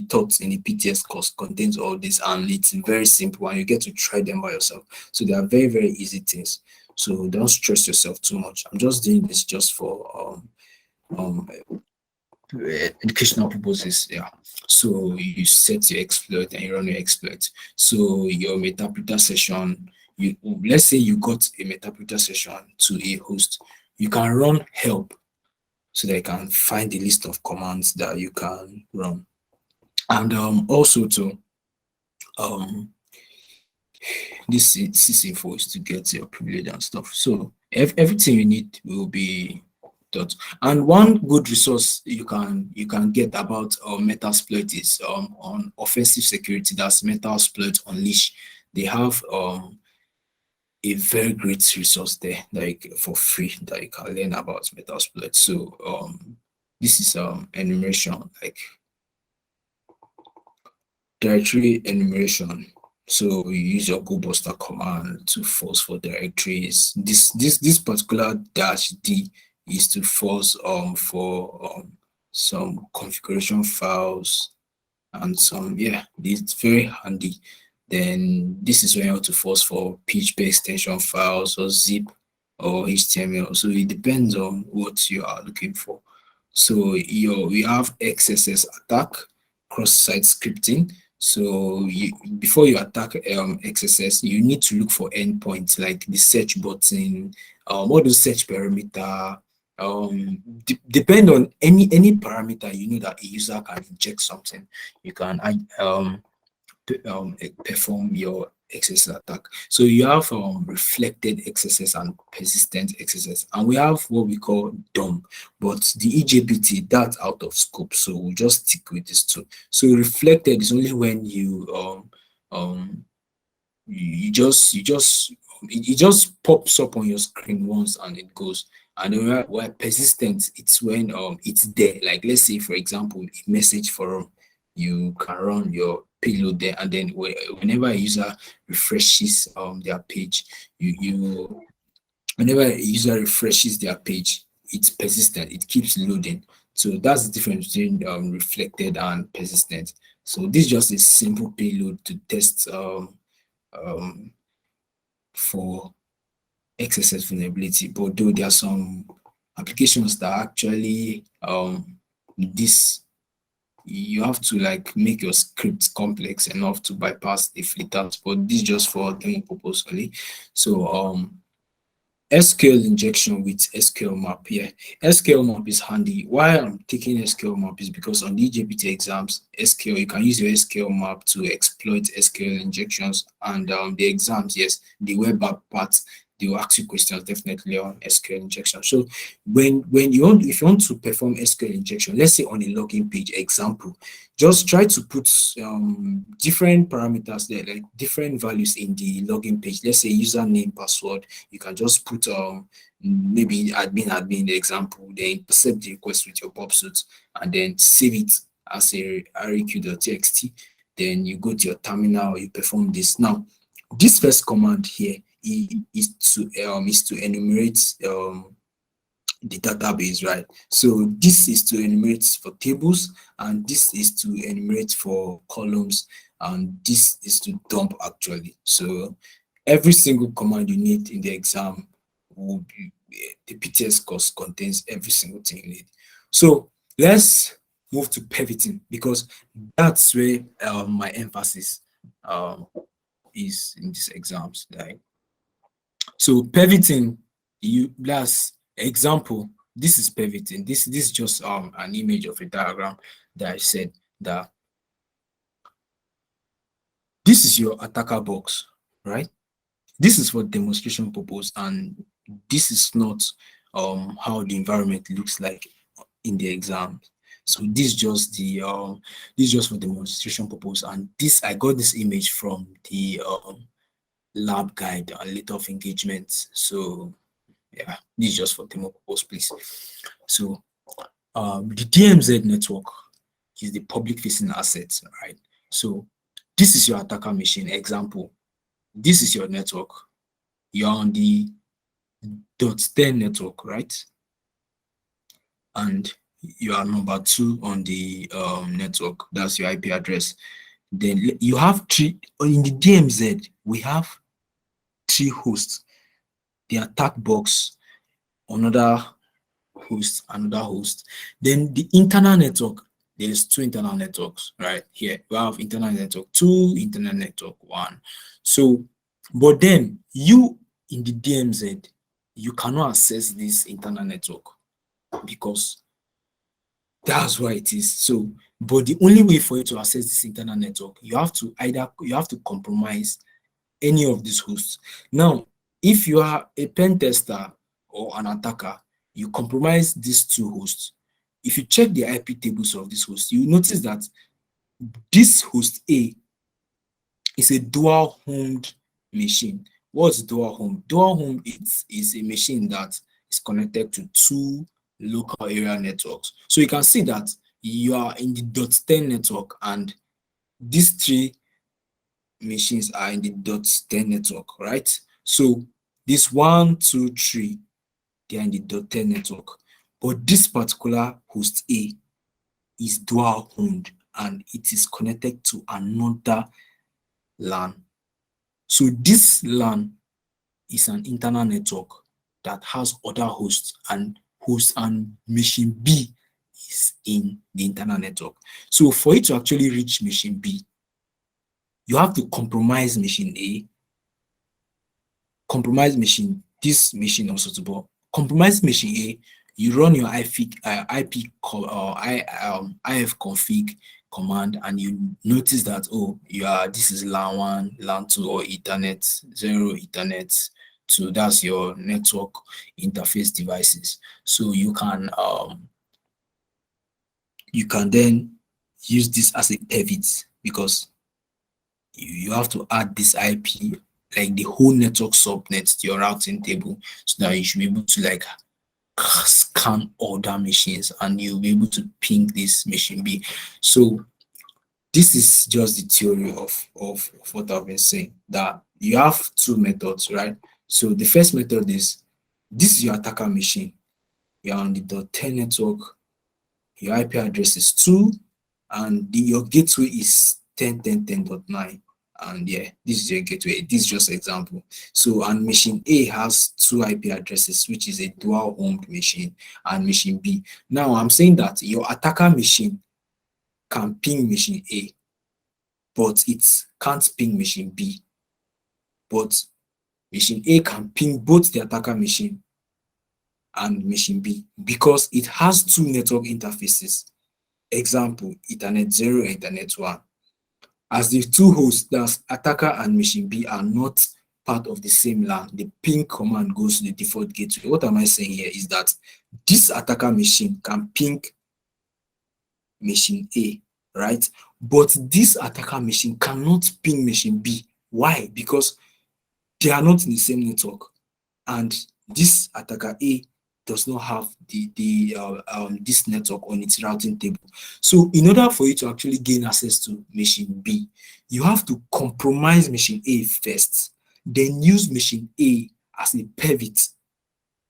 taught in the PTS course contains all this, and it's very simple and you get to try them by yourself. So they are very easy things, so don't stress yourself too much. I'm just doing this just for educational purposes. Yeah. So you set your exploit and you run your exploit. So your Metapreter session, let's say you got a Metapreter session to a host, you can run help so they can find the list of commands that you can run. And also to this info is to get your privilege and stuff. So everything you need will be dot. And one good resource you can get about Metasploit is on offensive security. That's Metasploit Unleash. They have a very great resource there, like for free, that you can learn about Metasploit. So this is enumeration, like directory enumeration. So you use your GoBuster command to force for directories. This particular -d is to force for some configuration files and some, yeah, it's very handy. Then this is when you have to force for PHP extension files or zip or HTML. So it depends on what you are looking for. So we have XSS attack, cross-site scripting. So before you attack XSS, you need to look for endpoints like the search button, all those search parameter. Depend on any parameter you know that a user can inject something, you can perform your XSS attack. So you have reflected XSS and persistent XSS, and we have what we call DOM, but the eJPT, that's out of scope, so we'll just stick with this two. So reflected is only when you it just pops up on your screen once and it goes. And then where persistent, it's when it's there. Like let's say for example, a message forum, you can run your payload there, and then whenever a user refreshes their page, whenever a user refreshes their page, it's persistent, it keeps loading. So that's the difference between reflected and persistent. So this is just a simple payload to test for XSS vulnerability. But though there are some applications that actually this, you have to like make your script complex enough to bypass the filters, but this is just for demo purpose only. So SQL injection with SQL map. Yeah, SQL map is handy. Why I'm taking SQL map is because on the eJPT exams, SQL, you can use your SQL map to exploit SQL injections, and the exams, yes, the web app part, they will ask you questions definitely on SQL injection. So when you want, if you want to perform SQL injection, let's say on a login page example, just try to put different parameters there, like different values in the login page. Let's say username, password. You can just put maybe admin example, then intercept the request with your pop suit, and then save it as a req.txt. Then you go to your terminal, you perform this. Now, this first command here is to enumerate the database, right? So this is to enumerate for tables, and this is to enumerate for columns, and this is to dump actually. So every single command you need in the exam will be, the PTS course contains every single thing you need. So let's move to pivoting, because that's where my emphasis is in these exams, right? So pivoting, that's example. This is pivoting. This is just an image of a diagram that I said that this is your attacker box, right? This is for demonstration purpose, and this is not how the environment looks like in the exam. So this is just the this is just for demonstration purpose, and this I got this image from the lab guide and letter of engagement. So yeah, this is just for demo purpose, please. So the DMZ network is the public facing asset, right? So this is your attacker machine. Example, this is your network. You're on the .10 network, right? And you are number 2 on the network. That's your IP address. Then you have 3 in the DMZ. We have 3 hosts: the attack box, another host, another host. Then the internal network, there's 2 internal networks right here. We have internal network 2, internal network 1. So, but then you in the DMZ, you cannot access this internal network because that's why it is. So, but the only way for you to access this internal network, you have to compromise any of these hosts. Now, if you are a pen tester or an attacker, you compromise these 2 hosts. If you check the IP tables of this host, you notice that this host A is a dual homed machine. What's dual home? Dual home is a machine that is connected to 2 local area networks. So you can see that you are in the .10 network, and these 3 machines are in the .10 network, right? So this 1, 2, 3, they are in the .10 network. But this particular host A is dual homed, and it is connected to another LAN. So this LAN is an internal network that has other hosts, and machine B is in the internal network. So for you to actually reach machine B, you have to compromise machine A, compromise this machine also to board. Compromise machine A, you run your ifconfig command, and you notice that, oh, this is LAN 1, LAN 2, or Ethernet 0, Ethernet 2. That's your network interface devices. So you can then use this as a pivot, because you have to add this IP, like the whole network subnet, to your routing table, so that you should be able to like scan other machines, and you'll be able to ping this machine B. So this is just the theory of what I've been saying, that you have 2 methods, right? So the first method is, this is your attacker machine. You're on the .10 network, your IP address is 2, and your gateway is 10.10.10.9. And yeah, this is your gateway. This is just example. So, and machine A has 2 IP addresses, which is a dual homed machine, and machine B. Now I'm saying that your attacker machine can ping machine A, but it can't ping machine B. But machine A can ping both the attacker machine and machine B, because it has 2 network interfaces. Example, Ethernet 0 and Ethernet 1. As the 2 hosts, that's attacker and machine B, are not part of the same LAN, the ping command goes to the default gateway. What am I saying here is that this attacker machine can ping machine A, right? But this attacker machine cannot ping machine B. Why? Because they are not in the same network, and this attacker A does not have this network on its routing table. So in order for you to actually gain access to machine B, you have to compromise machine A first, then use machine A as a pivot.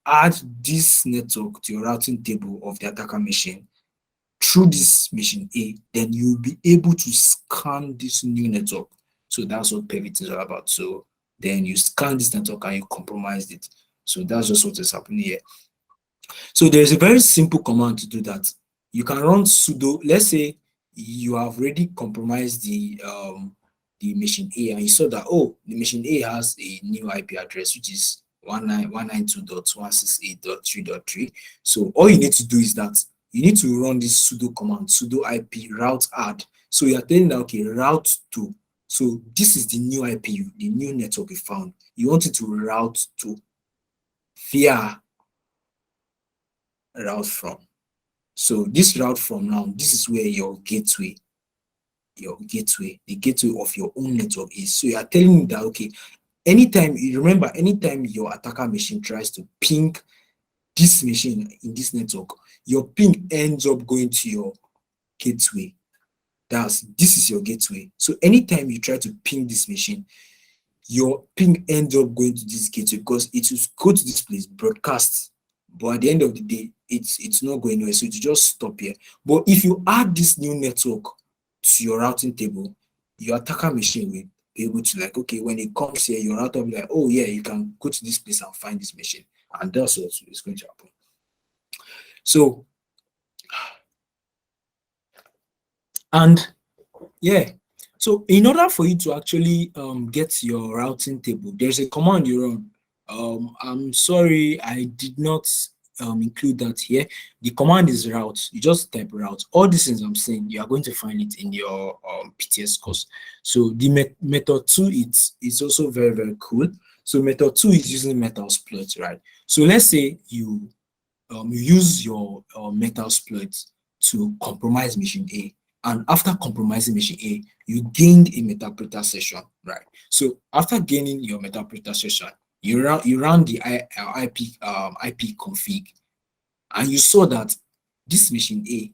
Add this network to your routing table of the attacker machine through this machine A, then you'll be able to scan this new network. So that's what pivot is all about. So then you scan this network and you compromise it. So that's just what is happening here. So there's a very simple command to do that. You can run sudo. Let's say you have already compromised the the machine A, and you saw that, oh, the machine A has a new IP address, which is 192.168.3.3. So all you need to do is that you need to run this sudo command, sudo IP route add. So you are telling that, okay, route to. So this is the new IP, the new network you found. You want it to route to via route from. So this route from now, this is where your gateway, the gateway of your own network is. So you are telling me that, okay, anytime your attacker machine tries to ping this machine in this network, your ping ends up going to your gateway. This is your gateway. So anytime you try to ping this machine, your ping ends up going to this gateway, because it will go to this place, broadcast, but at the end of the day, it's not going anywhere. So it just stop here. But if you add this new network to your routing table, your attacker machine will be able to, like, okay, when it comes here, your router will be like, oh yeah, you can go to this place and find this machine, and that's what is going to happen. So, and yeah, so in order for you to actually get your routing table, there's a command you run. I'm sorry, I did not include that here. The command is route. You just type route. All these things I'm saying, you are going to find it in your PTS course. So the method 2, it's also very, very cool. So method 2 is using Metasploit, right? So let's say you use your Metasploit to compromise machine A. And after compromising machine A, you gained a Metapreter session, right? So after gaining your Metapreter session, you run the IP config, and you saw that this machine A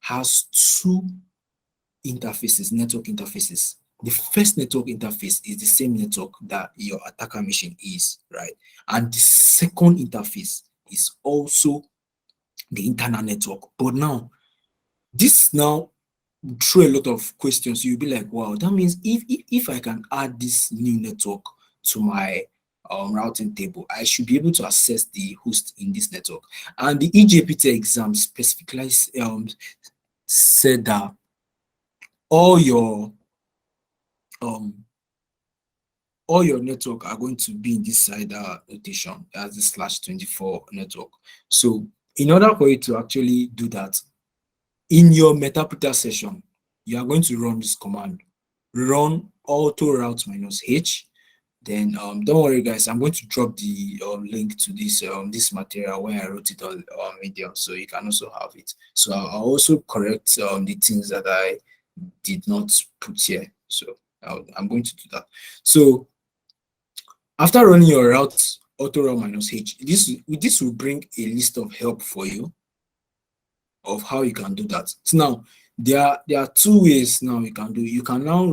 has 2 interfaces, network interfaces. The first network interface is the same network that your attacker machine is, right? And the second interface is also the internal network. But now, this now throw a lot of questions. You'll be like, wow, that means if I can add this new network to my routing table, I should be able to access the host in this network. And the eJPT exam specifically said that all your network are going to be in this side notation as the /24 network. So in order for you to actually do that, in your Metapreter session, you are going to run this command, run auto route -h. Then don't worry guys, I'm going to drop the link to this material where I wrote it on Medium, so you can also have it. So I'll also correct the things that I did not put here. So I'm going to do that. So after running your route auto route -h, this will bring a list of help for you of how you can do that. So now there are 2 ways now you can do. You can now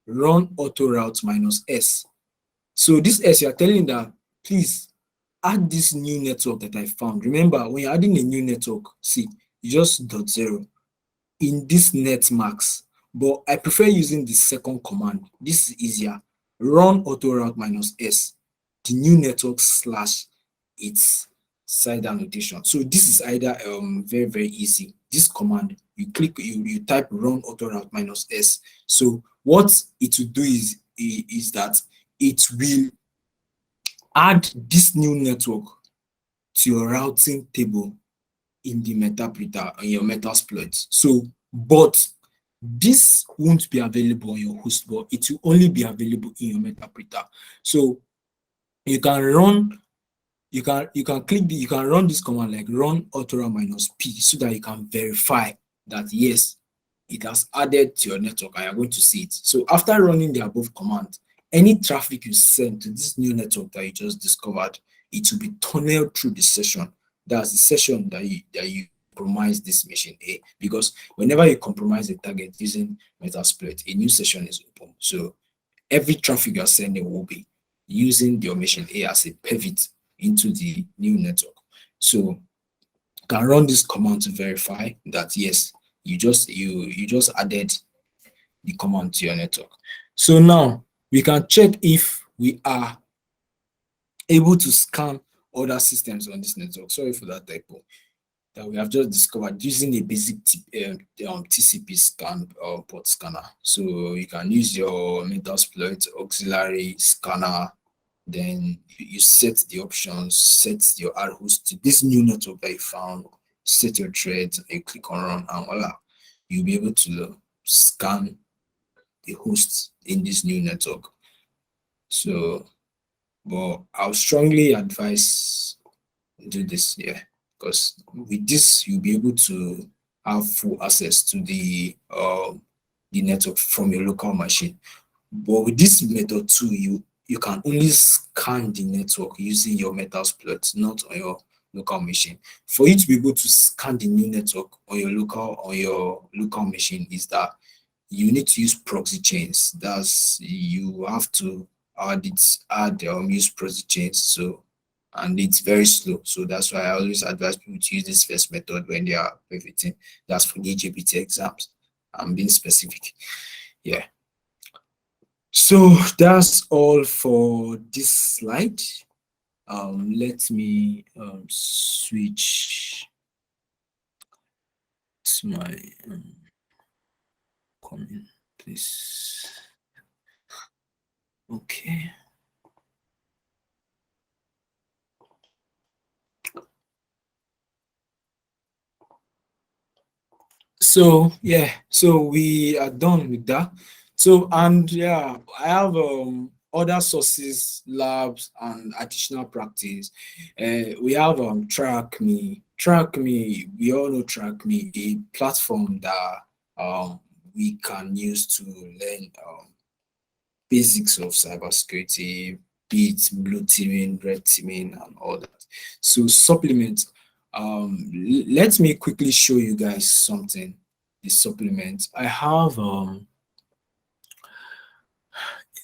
run auto route -s. So this S, you are telling that, please add this new network that I found. Remember, when you're adding a new network, see, you just .0 in this net max. But I prefer using the second command. This is easier. Run auto route -s, the new network / its side annotation. So this is either very, very easy. This command, you click, you type run auto route -s. So what it will do is that it will add this new network to your routing table in the Metapreter on your Metasploit. So, but this won't be available on your host, but it will only be available in your Metapreter. So you can run, you can run this command like run auto route -p, so that you can verify that yes, it has added to your network and you're going to see it. So after running the above command, any traffic you send to this new network that you just discovered, it will be tunneled through the session. That's the session that you compromise this machine A, because whenever you compromise a target using Metasploit, a new session is open. So every traffic you're sending will be using your machine A as a pivot into the new network. So you can run this command to verify that yes, you just added the command to your network. So now we can check if we are able to scan other systems on this network. Sorry for that typo. that we have just discovered using a basic TCP scan port scanner. So you can use your Metasploit auxiliary scanner. Then you set the options, set your R host to this new network that you found, set your threads, and you click on run, and voila, you'll be able to scan the hosts in this new network. So, but I'll strongly advise do this, yeah, because with this you'll be able to have full access to the network from your local machine. But with this method too, you can only scan the network using your Metasploit, not on your local machine. For you to be able to scan the new network on your local machine, is that you need to use proxy chains. That's you have to use proxy chains. So, and it's very slow. So that's why I always advise people to use this first method when they are pivoting. That's for the eJPT exams. I'm being specific. Yeah. So that's all for this slide. Let me switch to my comment, please. Okay. So yeah, so we are done with that. So, and yeah, I have other sources, labs, and additional practice. We have TrackMe. We all know TrackMe, a platform that we can use to learn basics of cybersecurity, be it blue teaming, red teaming, and all that. So supplements. Let me quickly show you guys something. The supplement. I have a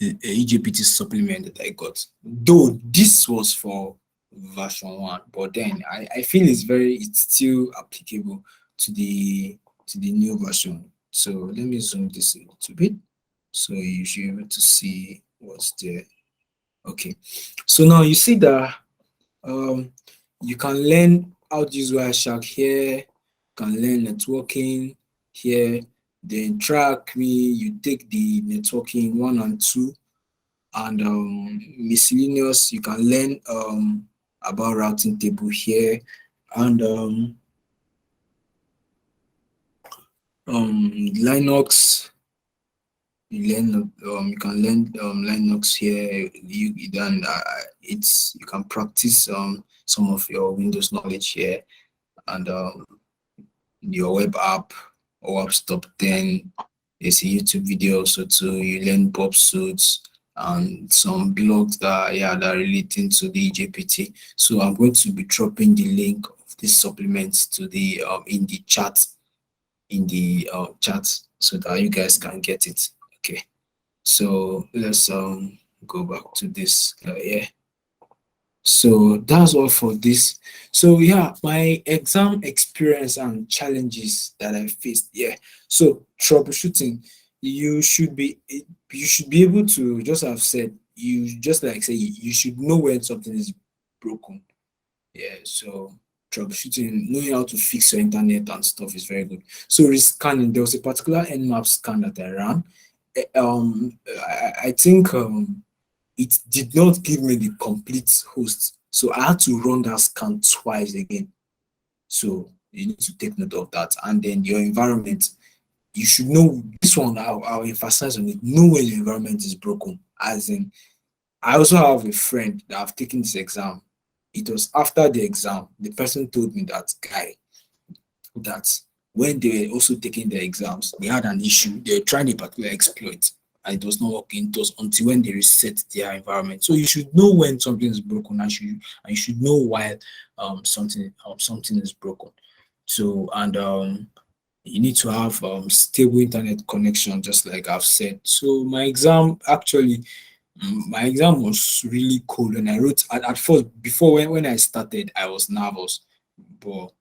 eJPT supplement that I got. Though this was for version 1, but then I feel it's still applicable to the new version. So let me zoom this a little bit so you should be able to see what's there. Okay, so now you see that you can learn how to use Wireshark here, you can learn networking here, then TrackMe, you take the networking 1 and 2, and miscellaneous, you can learn about routing table here, and Linux. You can learn Linux here. You can practice some of your Windows knowledge here, and your web app or app stop 10. There's a YouTube video also too. You learn pop suits and some blogs that relating to the eJPT. So I'm going to be dropping the link of these supplements to the in the chat so that you guys can get it. Okay, so let's go back to this yeah. So that's all for this. So yeah, my exam experience and challenges that I faced. Yeah, so troubleshooting, you should be able to, just have said, you should know when something is broken. Yeah, so troubleshooting, knowing how to fix your internet and stuff is very good. So risk scanning, there was a particular nmap scan that I ran. I think it did not give me the complete host, so I had to run that scan twice again. So you need to take note of that. And then your environment, you should know this one. I'll emphasize on it. Know when your environment is broken. As in, I also have a friend that have taken this exam. It was after the exam, the person told me that when they were also taking the exams, they had an issue. They were trying a particular exploit and it was not working. It was until when they reset their environment. So you should know when something is broken, and you should know why something is broken. So, and you need to have stable internet connection, just like I've said. So my exam was really cool, and I wrote at first, before when I started, I was nervous, but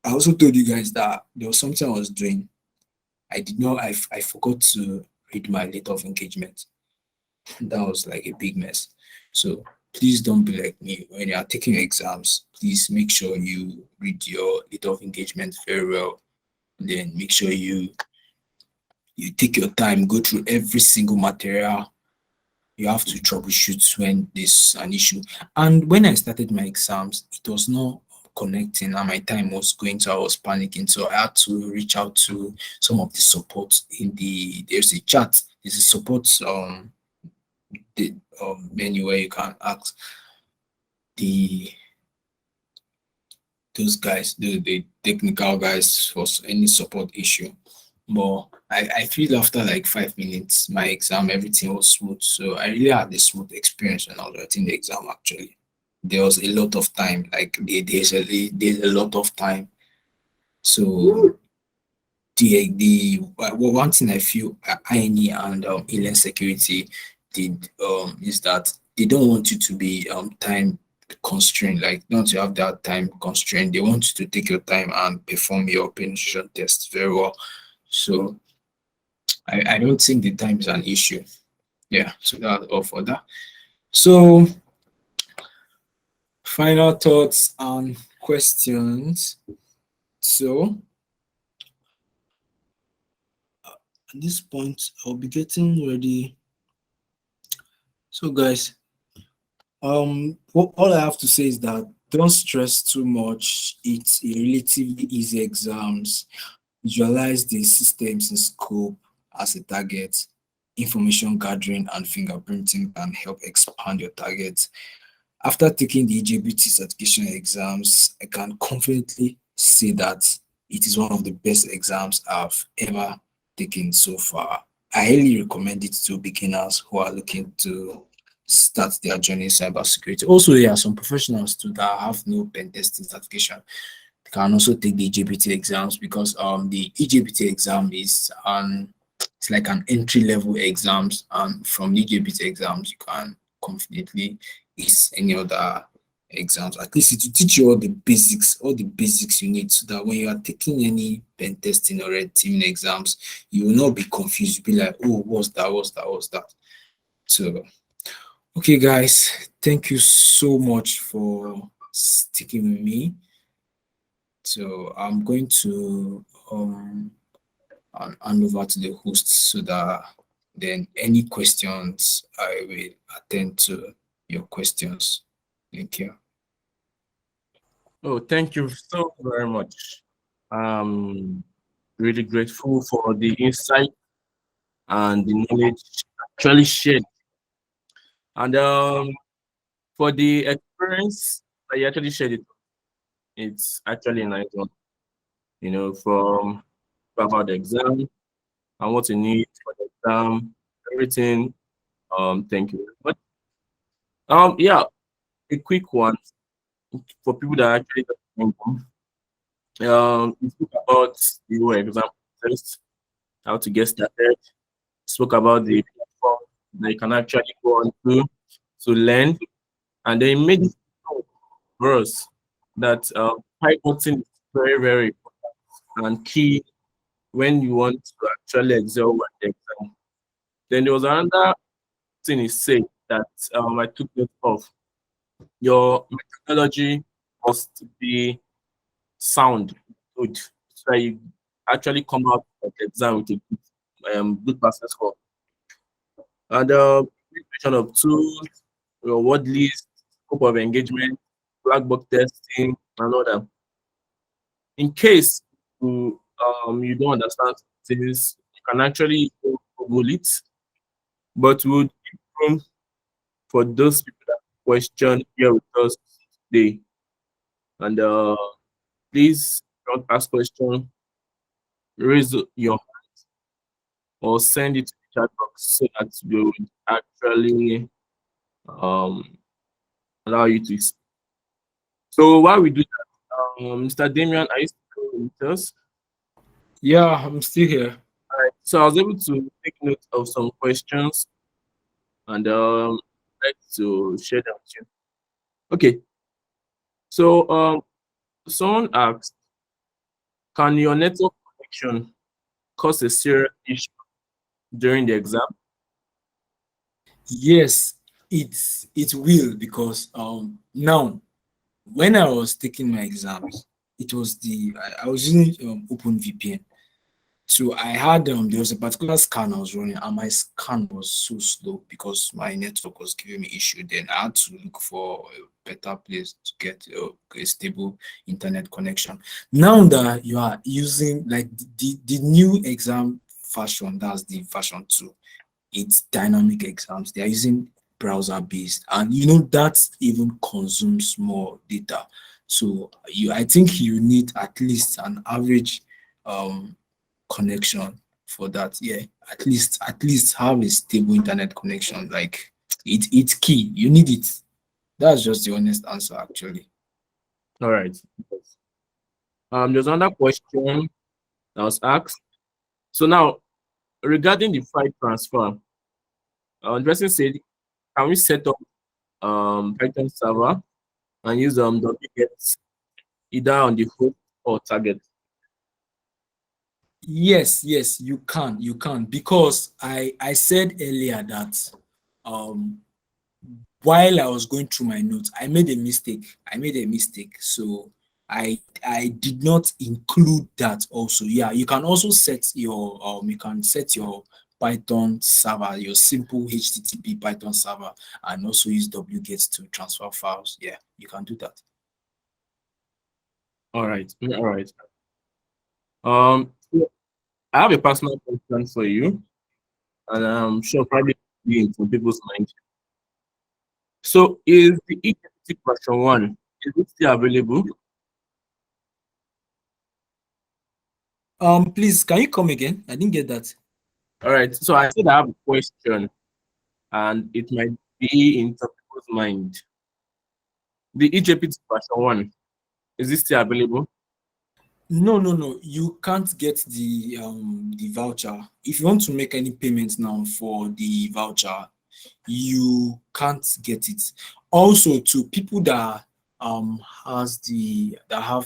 I also told you guys that there was something I was doing. I forgot to read my letter of engagement. That was like a big mess. So please don't be like me. When you are taking your exams, please make sure you read your letter of engagement very well. And then make sure you take your time, go through every single material. You have to troubleshoot when there's an issue. And when I started my exams, it was not connecting and my time was going, so I was panicking. So I had to reach out to some of the support in there's a chat, there's a support the menu where you can ask the those guys, the technical guys for any support issue. But I feel after like 5 minutes, my exam, everything was smooth. So I really had a smooth experience when I was writing the exam actually. There was a lot of time, like there's a lot of time. So one thing I feel INE and eLearnSecurity did is that they don't want you to be time constrained, like not to have that time constraint. They want you to take your time and perform your penetration test very well. So I don't think the time is an issue. Yeah, so that's all for that. So final thoughts and questions. So at this point, I'll be getting ready. So guys, all I have to say is that don't stress too much. It's a relatively easy exams. Visualize the systems in scope as a target. Information gathering and fingerprinting can help expand your target. After taking the eJPT certification exams, I can confidently say that it is one of the best exams I've ever taken so far. I highly recommend it to beginners who are looking to start their journey in cybersecurity. Also, there are some professionals too that have no pen testing certification. They can also take the eJPT exams because the eJPT exam is it's like an entry level exams, and from the eJPT exams you can confidently ace any other exams. At least it will teach you all the basics you need, so that when you are taking any pen testing or red teaming exams, you will not be confused. You'll be like, oh, what's that? What's that? What's that? So okay, guys, thank you so much for sticking with me. So I'm going to hand over to the host so that then any questions I will attend to your questions. Thank you. Oh, thank you so very much. Really grateful for the insight and the knowledge actually shared. And for the experience that you actually shared, it's actually a nice one. From about the exam and what you need for the exam, everything. Thank you. But yeah, a quick one for people that actually don't know. We spoke about the whole exam process, how to get started. Spoke about the platform that you can actually go on to learn, and they made it clear for us that piloting is very, very important and key when you want to actually excel at the exam. Then there was another thing he said that I took note of. Your methodology must be sound, good, so that you actually come out of the exam with a good passing score. And creation of tools, your word list, scope of engagement, black box testing, and all that. In case you don't understand things, you can actually Google it, but we would give room for those people that question here with us today. And please don't ask questions, raise your or send it to the chat box so that we will actually um, allow you to speak. So while we do that, Mr. Damian, are you still with us? Yeah, I'm still here. All right. So I was able to take note of some questions and like to share them with you. Okay. So someone asked, can your network connection cause a serious issue during the exam? Yes, it will, because now when I was taking my exams, it was I was using OpenVPN. So I had there was a particular scan I was running, and my scan was so slow because my network was giving me issue. Then I had to look for a better place to get a stable internet connection. Now that you are using like the new exam version, that's the version 2, it's dynamic exams. They are using browser based, and that even consumes more data. So I think you need at least an average um connection for that. Yeah, at least have a stable internet connection. Like it's key. You need it. That's just the honest answer, actually. All right. There's another question that was asked. So now, regarding the file transfer, the person said, can we set up Python server and use wget either on the host or target? Yes, you can, because I said earlier that um while I was going through my notes, I made a mistake. So I did not include that also. Yeah, you can also set your Python server, your simple HTTP Python server, and also use wget to transfer files. Yeah, you can do that. All right. All right. So I have a personal question for you, and I'm sure probably be in some people's mind. So is the eJPT version 1, is it still available? Please, can you come again? I didn't get that. All right. So I said I have a question, and it might be in some people's mind. The eJPT version 1, is it still available? No. You can't get the voucher. If you want to make any payments now for the voucher, you can't get it. Also, to people that have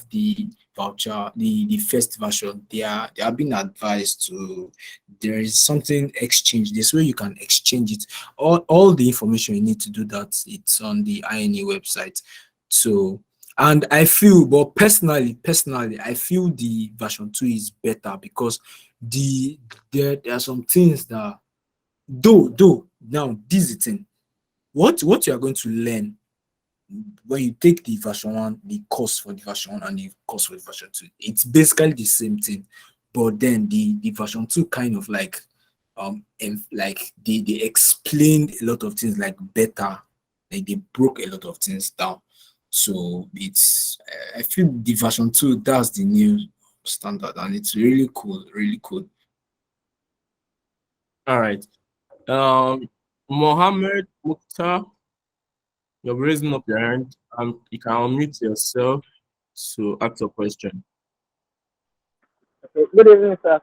the voucher, the first version, they are being advised to, there is something exchange. This way you can exchange it. All the information you need to do that, it's on the INE website. So, and I feel, but personally, I feel the version 2 is better, because there are some things that, though now this is the thing, what you are going to learn when you take the version 1, the course for the version 1 and the course for the version 2, it's basically the same thing. But then the version 2 kind of like and like they explained a lot of things like better, like they broke a lot of things down. So it's I feel the version 2, that's the new standard, and it's really cool, really cool. All right. Um, Mohammed Mukhtar, you're raising up your hand. You can unmute yourself to ask your question. Okay, good evening, sir.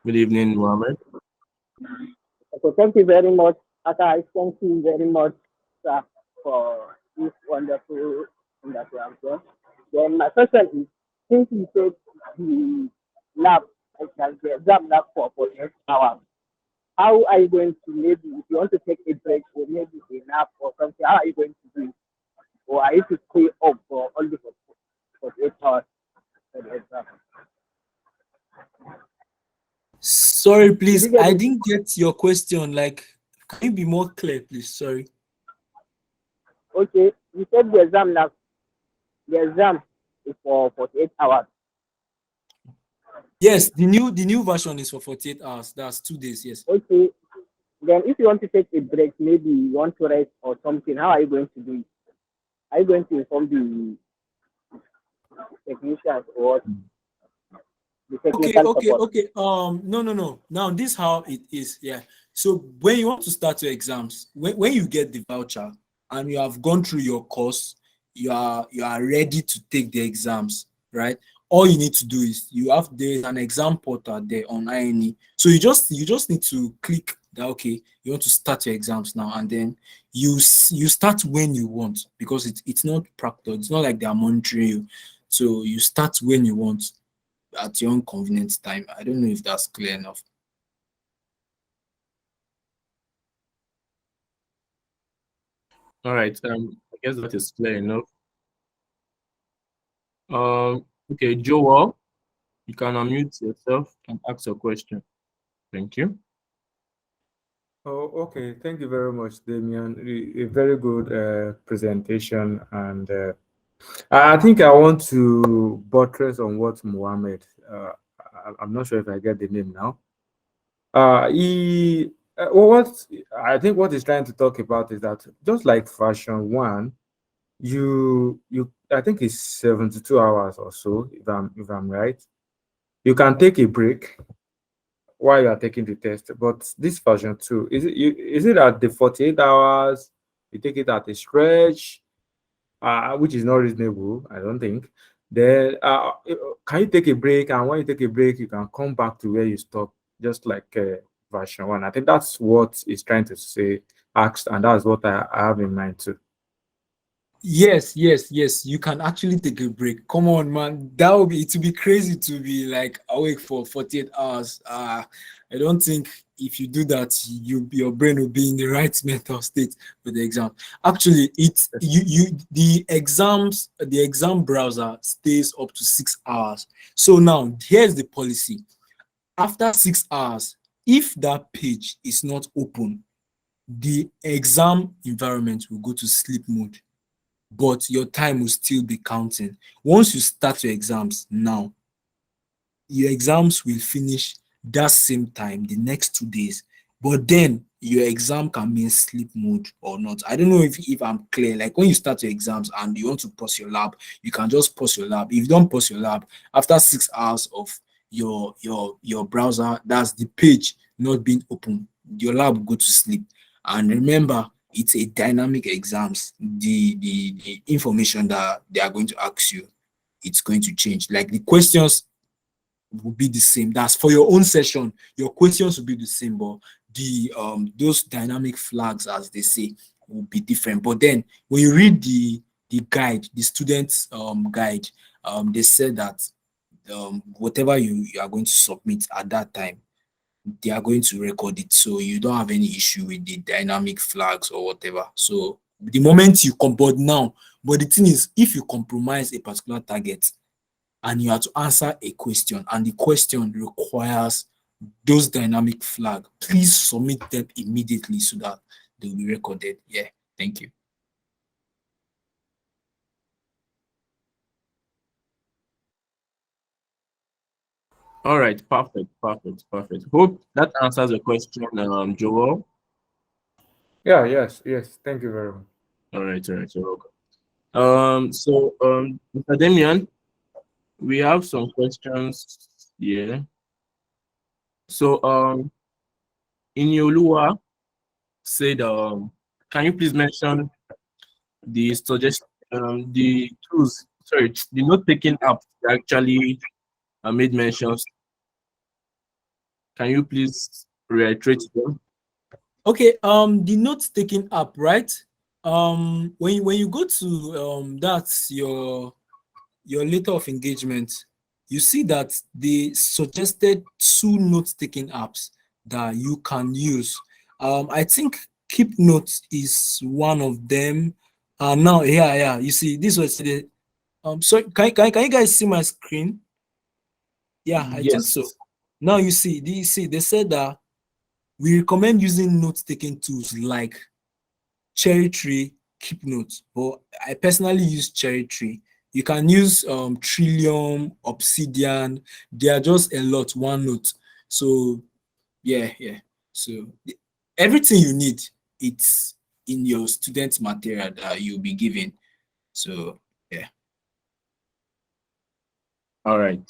Good evening, Mohammed. Okay, thank you very much. Ata, thank you very much, sir, for this wonderful thing that you have done. Then my question is, since you said the lab, like the exam lab for 8 hours, how are you going to, maybe if you want to take a break or maybe a nap or something, how are you going to do it? Or are you to stay up for only for 8 hours for the exam? Sorry, Did please, you get I it? didn't get your question. Like, can you be more clear, please? Sorry. Okay, you said the exam is for 48 hours. Yes, the new version is for 48 hours. That's 2 days. Yes. Okay, then if you want to take a break, maybe you want to rest or something, how are you going to do it? Are you going to inform the technicians or the Okay, technical okay, support? okay. No. Now this is how it is. Yeah. So when you want to start your exams, when you get the voucher and you have gone through your course, you are ready to take the exams, right? All you need to do is there's an exam portal there on INE. So you just need to click that, okay, you want to start your exams now, and then you start when you want, because it's not practical. It's not like they are monitoring you. So you start when you want at your own convenient time. I don't know if that's clear enough. All right. I guess that is clear enough. Okay, Joel, you can unmute yourself and ask your question. Thank you. Oh, okay. Thank you very much, Damian. A very good presentation. And I think I want to buttress on what Mohammed, I'm not sure if I get the name now. Well, what I think what he's trying to talk about is that just like version one, I think it's 72 hours or so, if I'm right. You can take a break while you are taking the test. But this version two, is it at the 48 hours? You take it at a stretch, which is not reasonable, I don't think. Then can you take a break? And when you take a break, you can come back to where you stop, just like version one. I think that's what he's trying to say, asked, and that's what I have in mind too. Yes, yes, yes. You can actually take a break. Come on, man. It would be crazy to be like awake for 48 hours. I don't think if you do that, your brain will be in the right mental state for the exam. Actually, the exam browser stays up to 6 hours. So now here's the policy. After 6 hours, if that page is not open, the exam environment will go to sleep mode, but your time will still be counting. Once you start your exams now, your exams will finish that same time the next 2 days, but then your exam can be in sleep mode or not. I don't know if I'm clear. Like when you start your exams and you want to pause your lab, you can just pause your lab. If you don't pause your lab after 6 hours of your browser, that's the page not being open, your lab will go to sleep. And remember, it's a dynamic exams. The information that they are going to ask you, it's going to change. Like the questions will be the same. That's for your own session. Your questions will be the same, but the those dynamic flags, as they say, will be different. But then when you read the guide, the students guide, they said that whatever you are going to submit at that time, they are going to record it, so you don't have any issue with the dynamic flags or whatever. So the moment you comport now, but the thing is, if you compromise a particular target and you have to answer a question and the question requires those dynamic flag, please submit them immediately so that they will be recorded. Yeah, thank you. All right, perfect. Hope that answers your question, Joel. Yeah, yes. Thank you very much. All right, you're welcome. Mr. Damian, we have some questions here. So, Inyolua said, can you please mention the the tools, sorry, the note-taking app that actually made mentions? Can you please reiterate them? Okay, the note-taking app, right? When you go to that's your letter of engagement, you see that they suggested 2 note-taking apps that you can use. I think Keep Notes is one of them. Now, yeah, you see, this was the so can you guys see my screen? Yeah, I think so. Yes. Now you see, they said that we recommend using note-taking tools like Cherry Tree, Keep Notes, but I personally use Cherry Tree. You can use Trillium, Obsidian. They are just a lot, OneNote. So yeah. So everything you need, it's in your student material that you'll be given. So yeah. All right.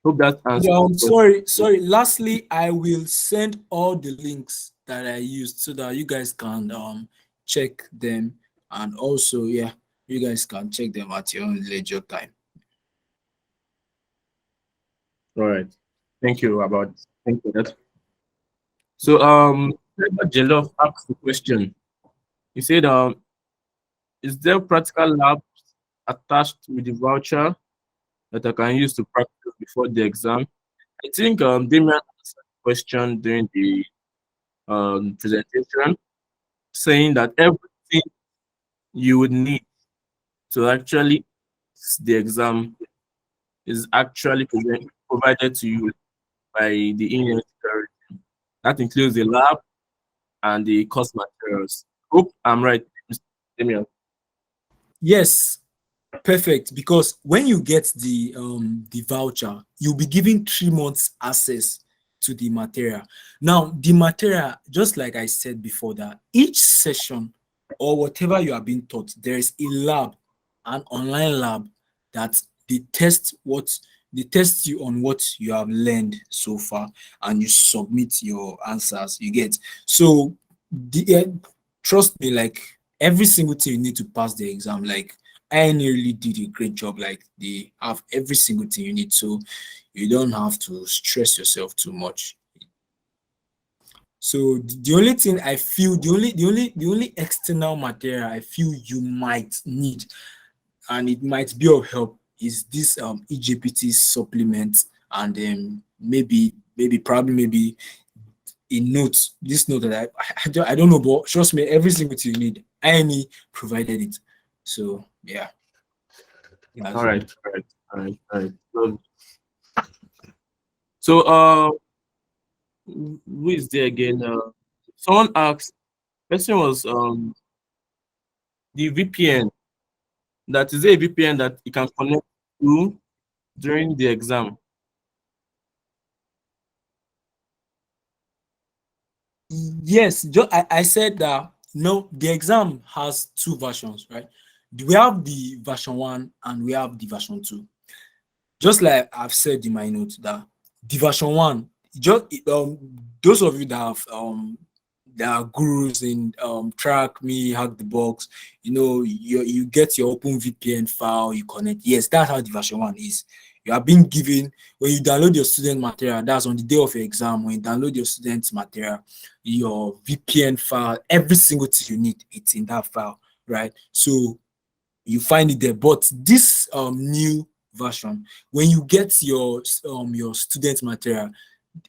Hope that answers Yeah, the question. sorry. Lastly, I will send all the links that I used so that you guys can check them, and also yeah, you guys can check them at your own leisure time. All right. Thank you for that. So Jollof asked the question. He said, is there practical labs attached with the voucher that I can use to practice before the exam? I think Damian answered the question during the presentation, saying that everything you would need to actually the exam is actually provided to you by the eLearnSecurity. That includes the lab and the course materials. Hope I'm right, Mr. Damian. Yes, perfect. Because when you get the voucher, you'll be given 3 months access to the material. Now, the material, just like I said before, that each session or whatever you are being taught, there is a lab, an online lab that they test what they test you on what you have learned so far, and you submit your answers. You get so trust me, like every single thing you need to pass the exam, like I nearly did a great job. Like they have every single thing you need, so you don't have to stress yourself too much. So the only thing I feel, the only external material I feel you might need, and it might be of help, is this eJPT supplement, and maybe a note. This note that I don't know, but trust me, every single thing you need, IME provided it. So yeah, that's All it. right, all right, all right, all right. So, who is there again? Someone asked. Question was the VPN. That is a VPN that you can connect to during the exam. Yes, I said that no, the exam has two versions, right? We have the version 1 and we have the version 2. Just like I've said in my notes, that the version 1, just those of you that are gurus in track me, hack the box, you get your open VPN file, you connect. Yes, that's how the version 1 is. You are being given, when you download your student material, that's on the day of your exam. When you download your student material, your VPN file, every single thing you need, it's in that file, right? So you find it there. But this new version, when you get your student material,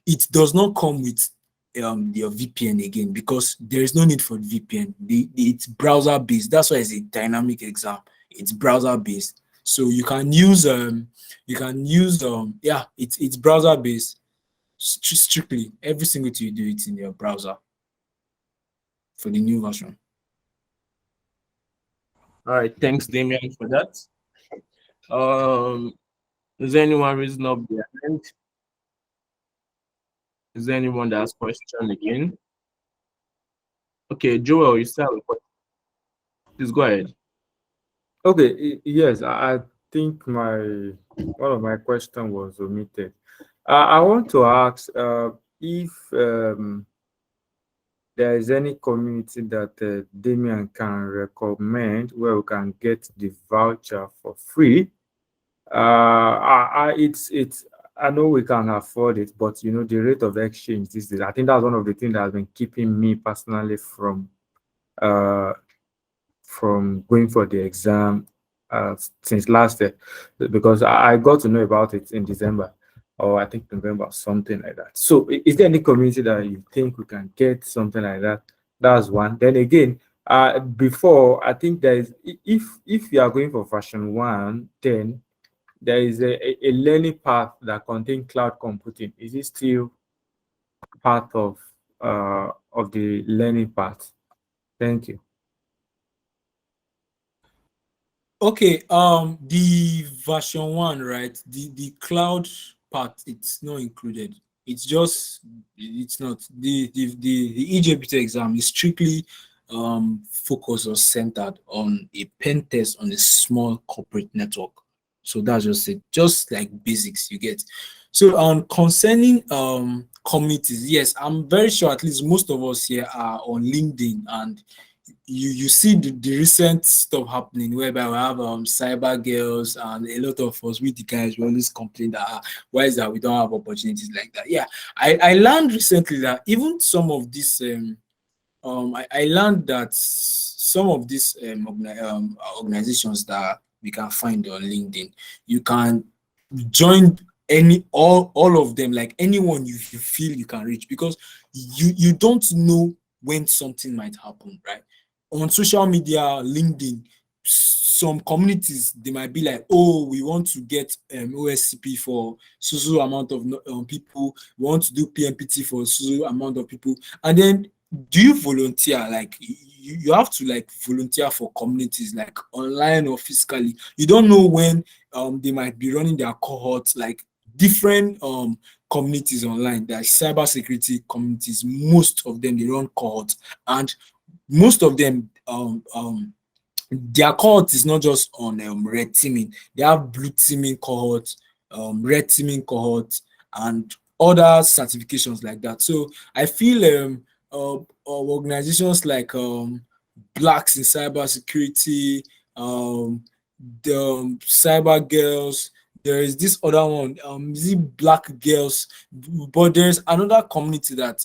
it does not come with your VPN again, because there is no need for VPN. It's browser based. That's why it's a dynamic exam. It's browser based. So yeah, it's browser based. Strictly every single thing you do, it's in your browser for the new version. All right, thanks, Damian, for that. Um, is there anyone raising up their hand? Is there anyone that has question again? Okay, Joel, you still have a question. Please go ahead. Okay, yes, I think one of my question was omitted. I want to ask if there is any community that Damien can recommend where we can get the voucher for free. It's I know we can afford it, but the rate of exchange these days, I think that's one of the things that has been keeping me personally uh from going for the exam since last year, because I got to know about it in December, or I think November, something like that. So is there any community that you think we can get something like that? That's one. Then again, before, I think there is, if you are going for version 1, then there is a learning path that contains cloud computing. Is it still part of the learning path? Thank you. Okay, the version 1, right? The cloud part, it's not included. It's not the eJPT exam is strictly focused or centered on a pen test on a small corporate network. So that's just it, just like basics you get. So concerning communities, yes, I'm very sure at least most of us here are on LinkedIn, and you see the recent stuff happening whereby we have cyber girls, and a lot of us, we the guys, we always complain that why is that we don't have opportunities like that. Yeah, I learned recently that even some of these I learned that some of these organizations that we can find on LinkedIn, you can join all of them, like anyone you feel you can reach, because you don't know when something might happen, right? on social media, LinkedIn, some communities, they might be like, oh, we want to get OSCP for so amount of people, we want to do PMPT for so amount of people. And then do you volunteer? Like you have to like volunteer for communities, like online or physically. You don't know when they might be running their cohorts, like different communities online. There are cybersecurity communities, most of them they run cohorts, and most of them their cohort is not just on red teaming. They have blue teaming cohort, red teaming cohort, and other certifications like that. So I feel organizations like Blacks in Cybersecurity, the Cyber Girls. There is this other one, is it Black Girls? But there's another community that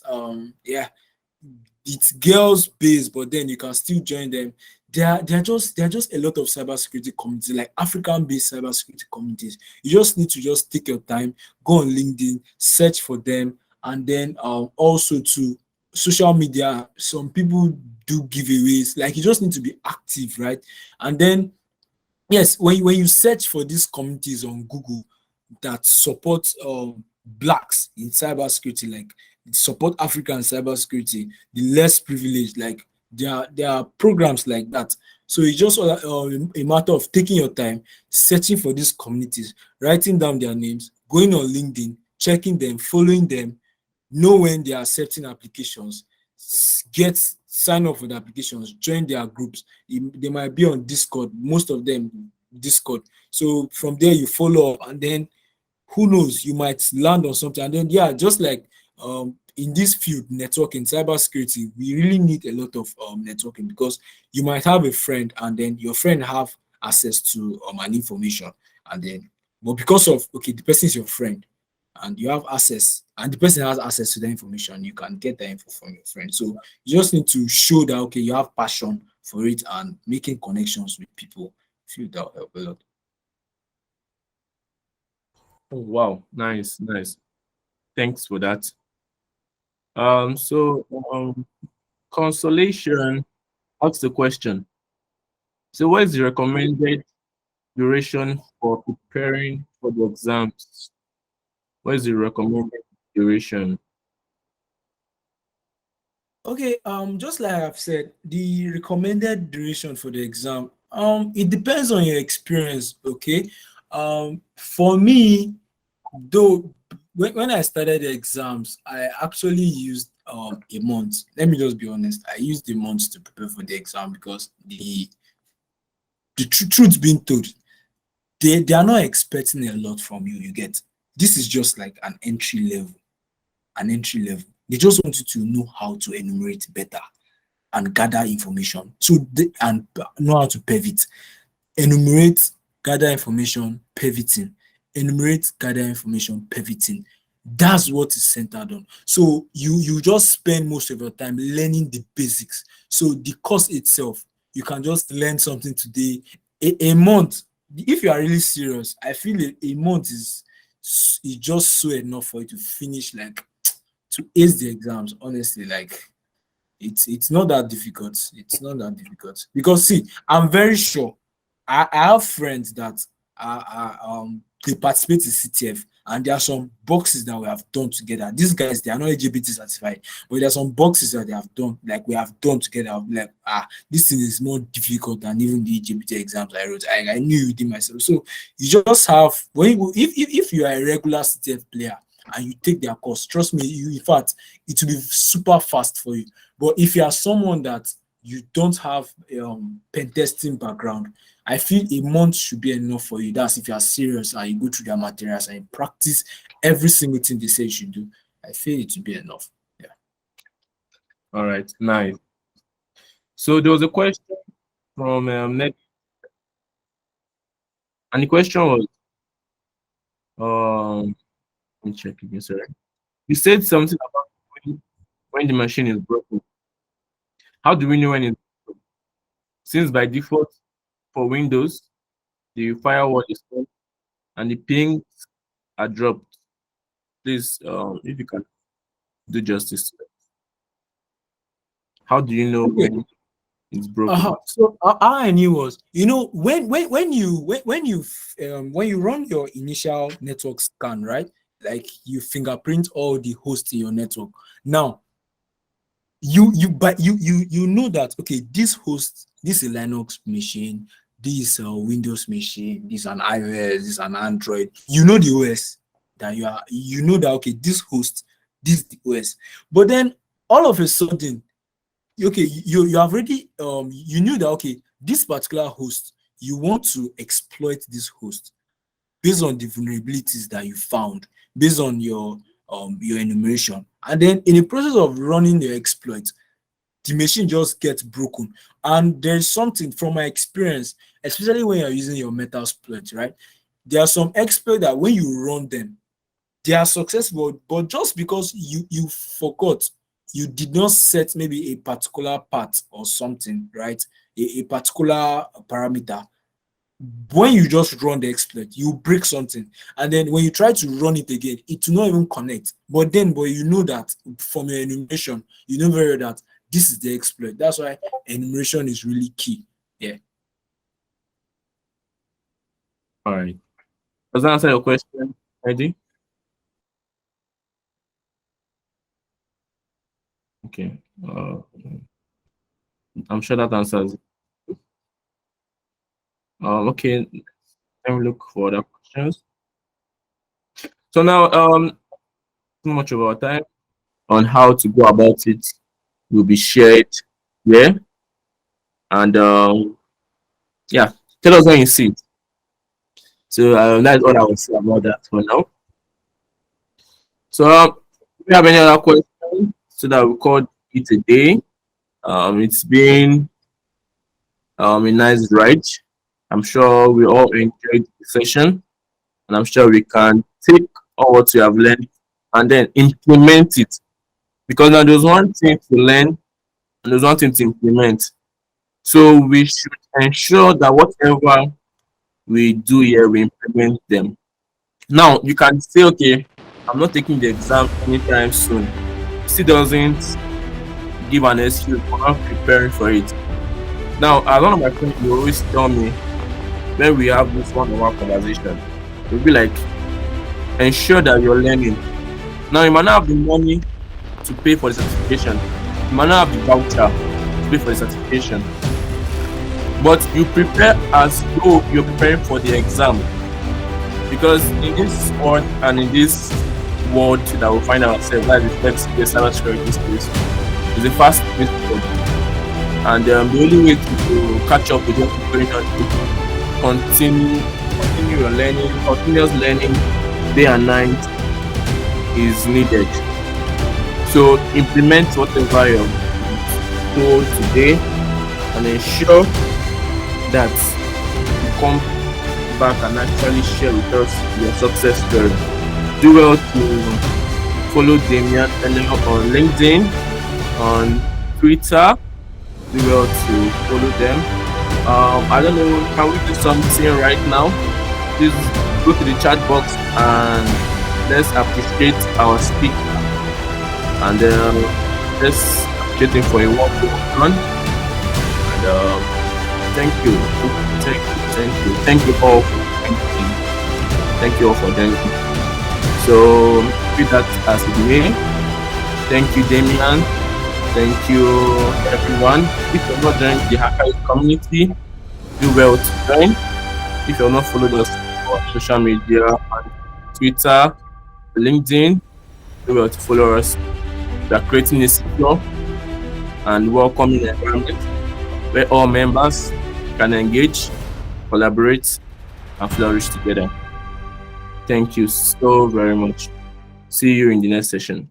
it's girls based, but then you can still join them. There are just a lot of cybersecurity communities, like African based cybersecurity communities. You just need to just take your time, go on LinkedIn, search for them, and then also to social media. Some people do giveaways. Like you just need to be active, right? And then yes, when you search for these communities on Google that support blacks in cybersecurity, like support African cybersecurity, the less privileged, like there are programs like that. So it's just a matter of taking your time, searching for these communities, writing down their names, going on LinkedIn, checking them, following them, know when they are accepting applications, get sign up for the applications, join their groups. They might be on Discord, most of them Discord. So from there you follow up, and then who knows, you might land on something. And then just like in this field, networking, cybersecurity, we really need a lot of networking, because you might have a friend and then your friend have access to an information, and then but because of the person is your friend and you have access, and the person has access to the information, you can get that info from your friend. So you just need to show that you have passion for it and making connections with people. I feel that will help a lot. Oh, wow, nice, nice. Thanks for that. So Consolation asks the question. So what is the recommended duration for preparing for the exams? What is the recommended duration? Okay, just like I've said, the recommended duration for the exam, it depends on your experience, okay? For me, though, when I started the exams, I actually used a month. Let me just be honest. I used a month to prepare for the exam, because the truth being told, they are not expecting a lot from you. You get, this is just like an entry level, They just want you to know how to enumerate better and gather information. So and know how to pivot, enumerate, gather information, pivoting, enumerate, gather information, pivoting. That's what is centered on. So you just spend most of your time learning the basics. So the course itself, you can just learn something today. A month, if you are really serious, I feel a month is just so enough for you to finish, like to ace the exams. Honestly, like it's not that difficult. It's not that difficult, because see, I'm very sure I have friends that they participate in CTF, and there are some boxes that we have done together. These guys, they are not eJPT certified, but there are some boxes that they have done, like we have done together. I'm like, this thing is more difficult than even the eJPT exams I wrote. I knew within myself. So you just have, if you are a regular CTF player and you take their course, trust me, in fact, it will be super fast for you. But if you are someone that you don't have pen testing background, I feel a month should be enough for you. That's if you are serious and you go through their materials and you practice every single thing they say you should do. I feel it should be enough. Yeah. All right, nice. So there was a question from Net, and the question was, let me check again. Sorry, you said something about when the machine is broken. How do we know when it's broken? Since by default for Windows, the firewall is on and the pings are dropped. Please, if you can do justice to that. How do you know Okay. when it's broken. So how I knew was, when you run your initial network scan, right? Like you fingerprint all the hosts in your network. Now you know that, okay, this host, this is a Linux machine, this is a Windows machine, this is an iOS, this is an Android. You know the OS that you know that, okay, this host, this is the OS. But then all of a sudden, okay, you have already you knew that, okay, this particular host, you want to exploit this host based on the vulnerabilities that you found, based on your enumeration. And then in the process of running your exploit, the machine just gets broken. And there's something from my experience, especially when you're using your Metasploit, right? There are some exploits that when you run them, they are successful, but just because you forgot, you did not set maybe a particular part or something, right? A particular parameter. When you just run the exploit, you break something, and then when you try to run it again, it will not even connect. But you know that from your enumeration, you know very well that this is the exploit. That's why enumeration is really key. Yeah. All right. Does that answer your question, Eddie? Okay. I'm sure that answers. Okay. Let me look for other questions. So now, too much of our time on how to go about it will be shared here. And yeah, tell us when you see it. So that's all I will say about that for now. So do you have any other questions so that we call it a day? It's been a nice ride. I'm sure we all enjoyed the session, and I'm sure we can take all what we have learned and then implement it. Because now there's one thing to learn and there's one thing to implement. So we should ensure that whatever we do here, we implement them. Now you can say, okay, I'm not taking the exam anytime soon. Still doesn't give an excuse for not preparing for it. Now, as one of my friends will always tell me when we have this one-on-one conversation, will be like, ensure that you're learning. Now, you might not have the money to pay for the certification. You might not have the voucher to pay for the certification. But you prepare as though you're preparing for the exam. Because in this world and in this world that we find ourselves, that reflects the cybersecurity space, is a fast-paced world. And the only way to catch up with what's going on is continue your learning, continuous learning, day and night is needed. So implement whatever you're told today and ensure that you come back and actually share with us your success story. Do well to follow Damian on LinkedIn, on Twitter. Do well to follow them. I don't know, can we do something right now? Please go to the chat box and let's appreciate our speaker. And let's appreciate him for a work done. And thank you all for joining. Thank you all for joining. So with that as it may, thank you, Damian. Thank you, everyone. If you're not joined the Hacker community, do well to join. If you're not followed us on social media, on Twitter, LinkedIn, do well to follow us. We are creating a secure and welcoming environment where all members can engage, collaborate, and flourish together. Thank you so very much. See you in the next session.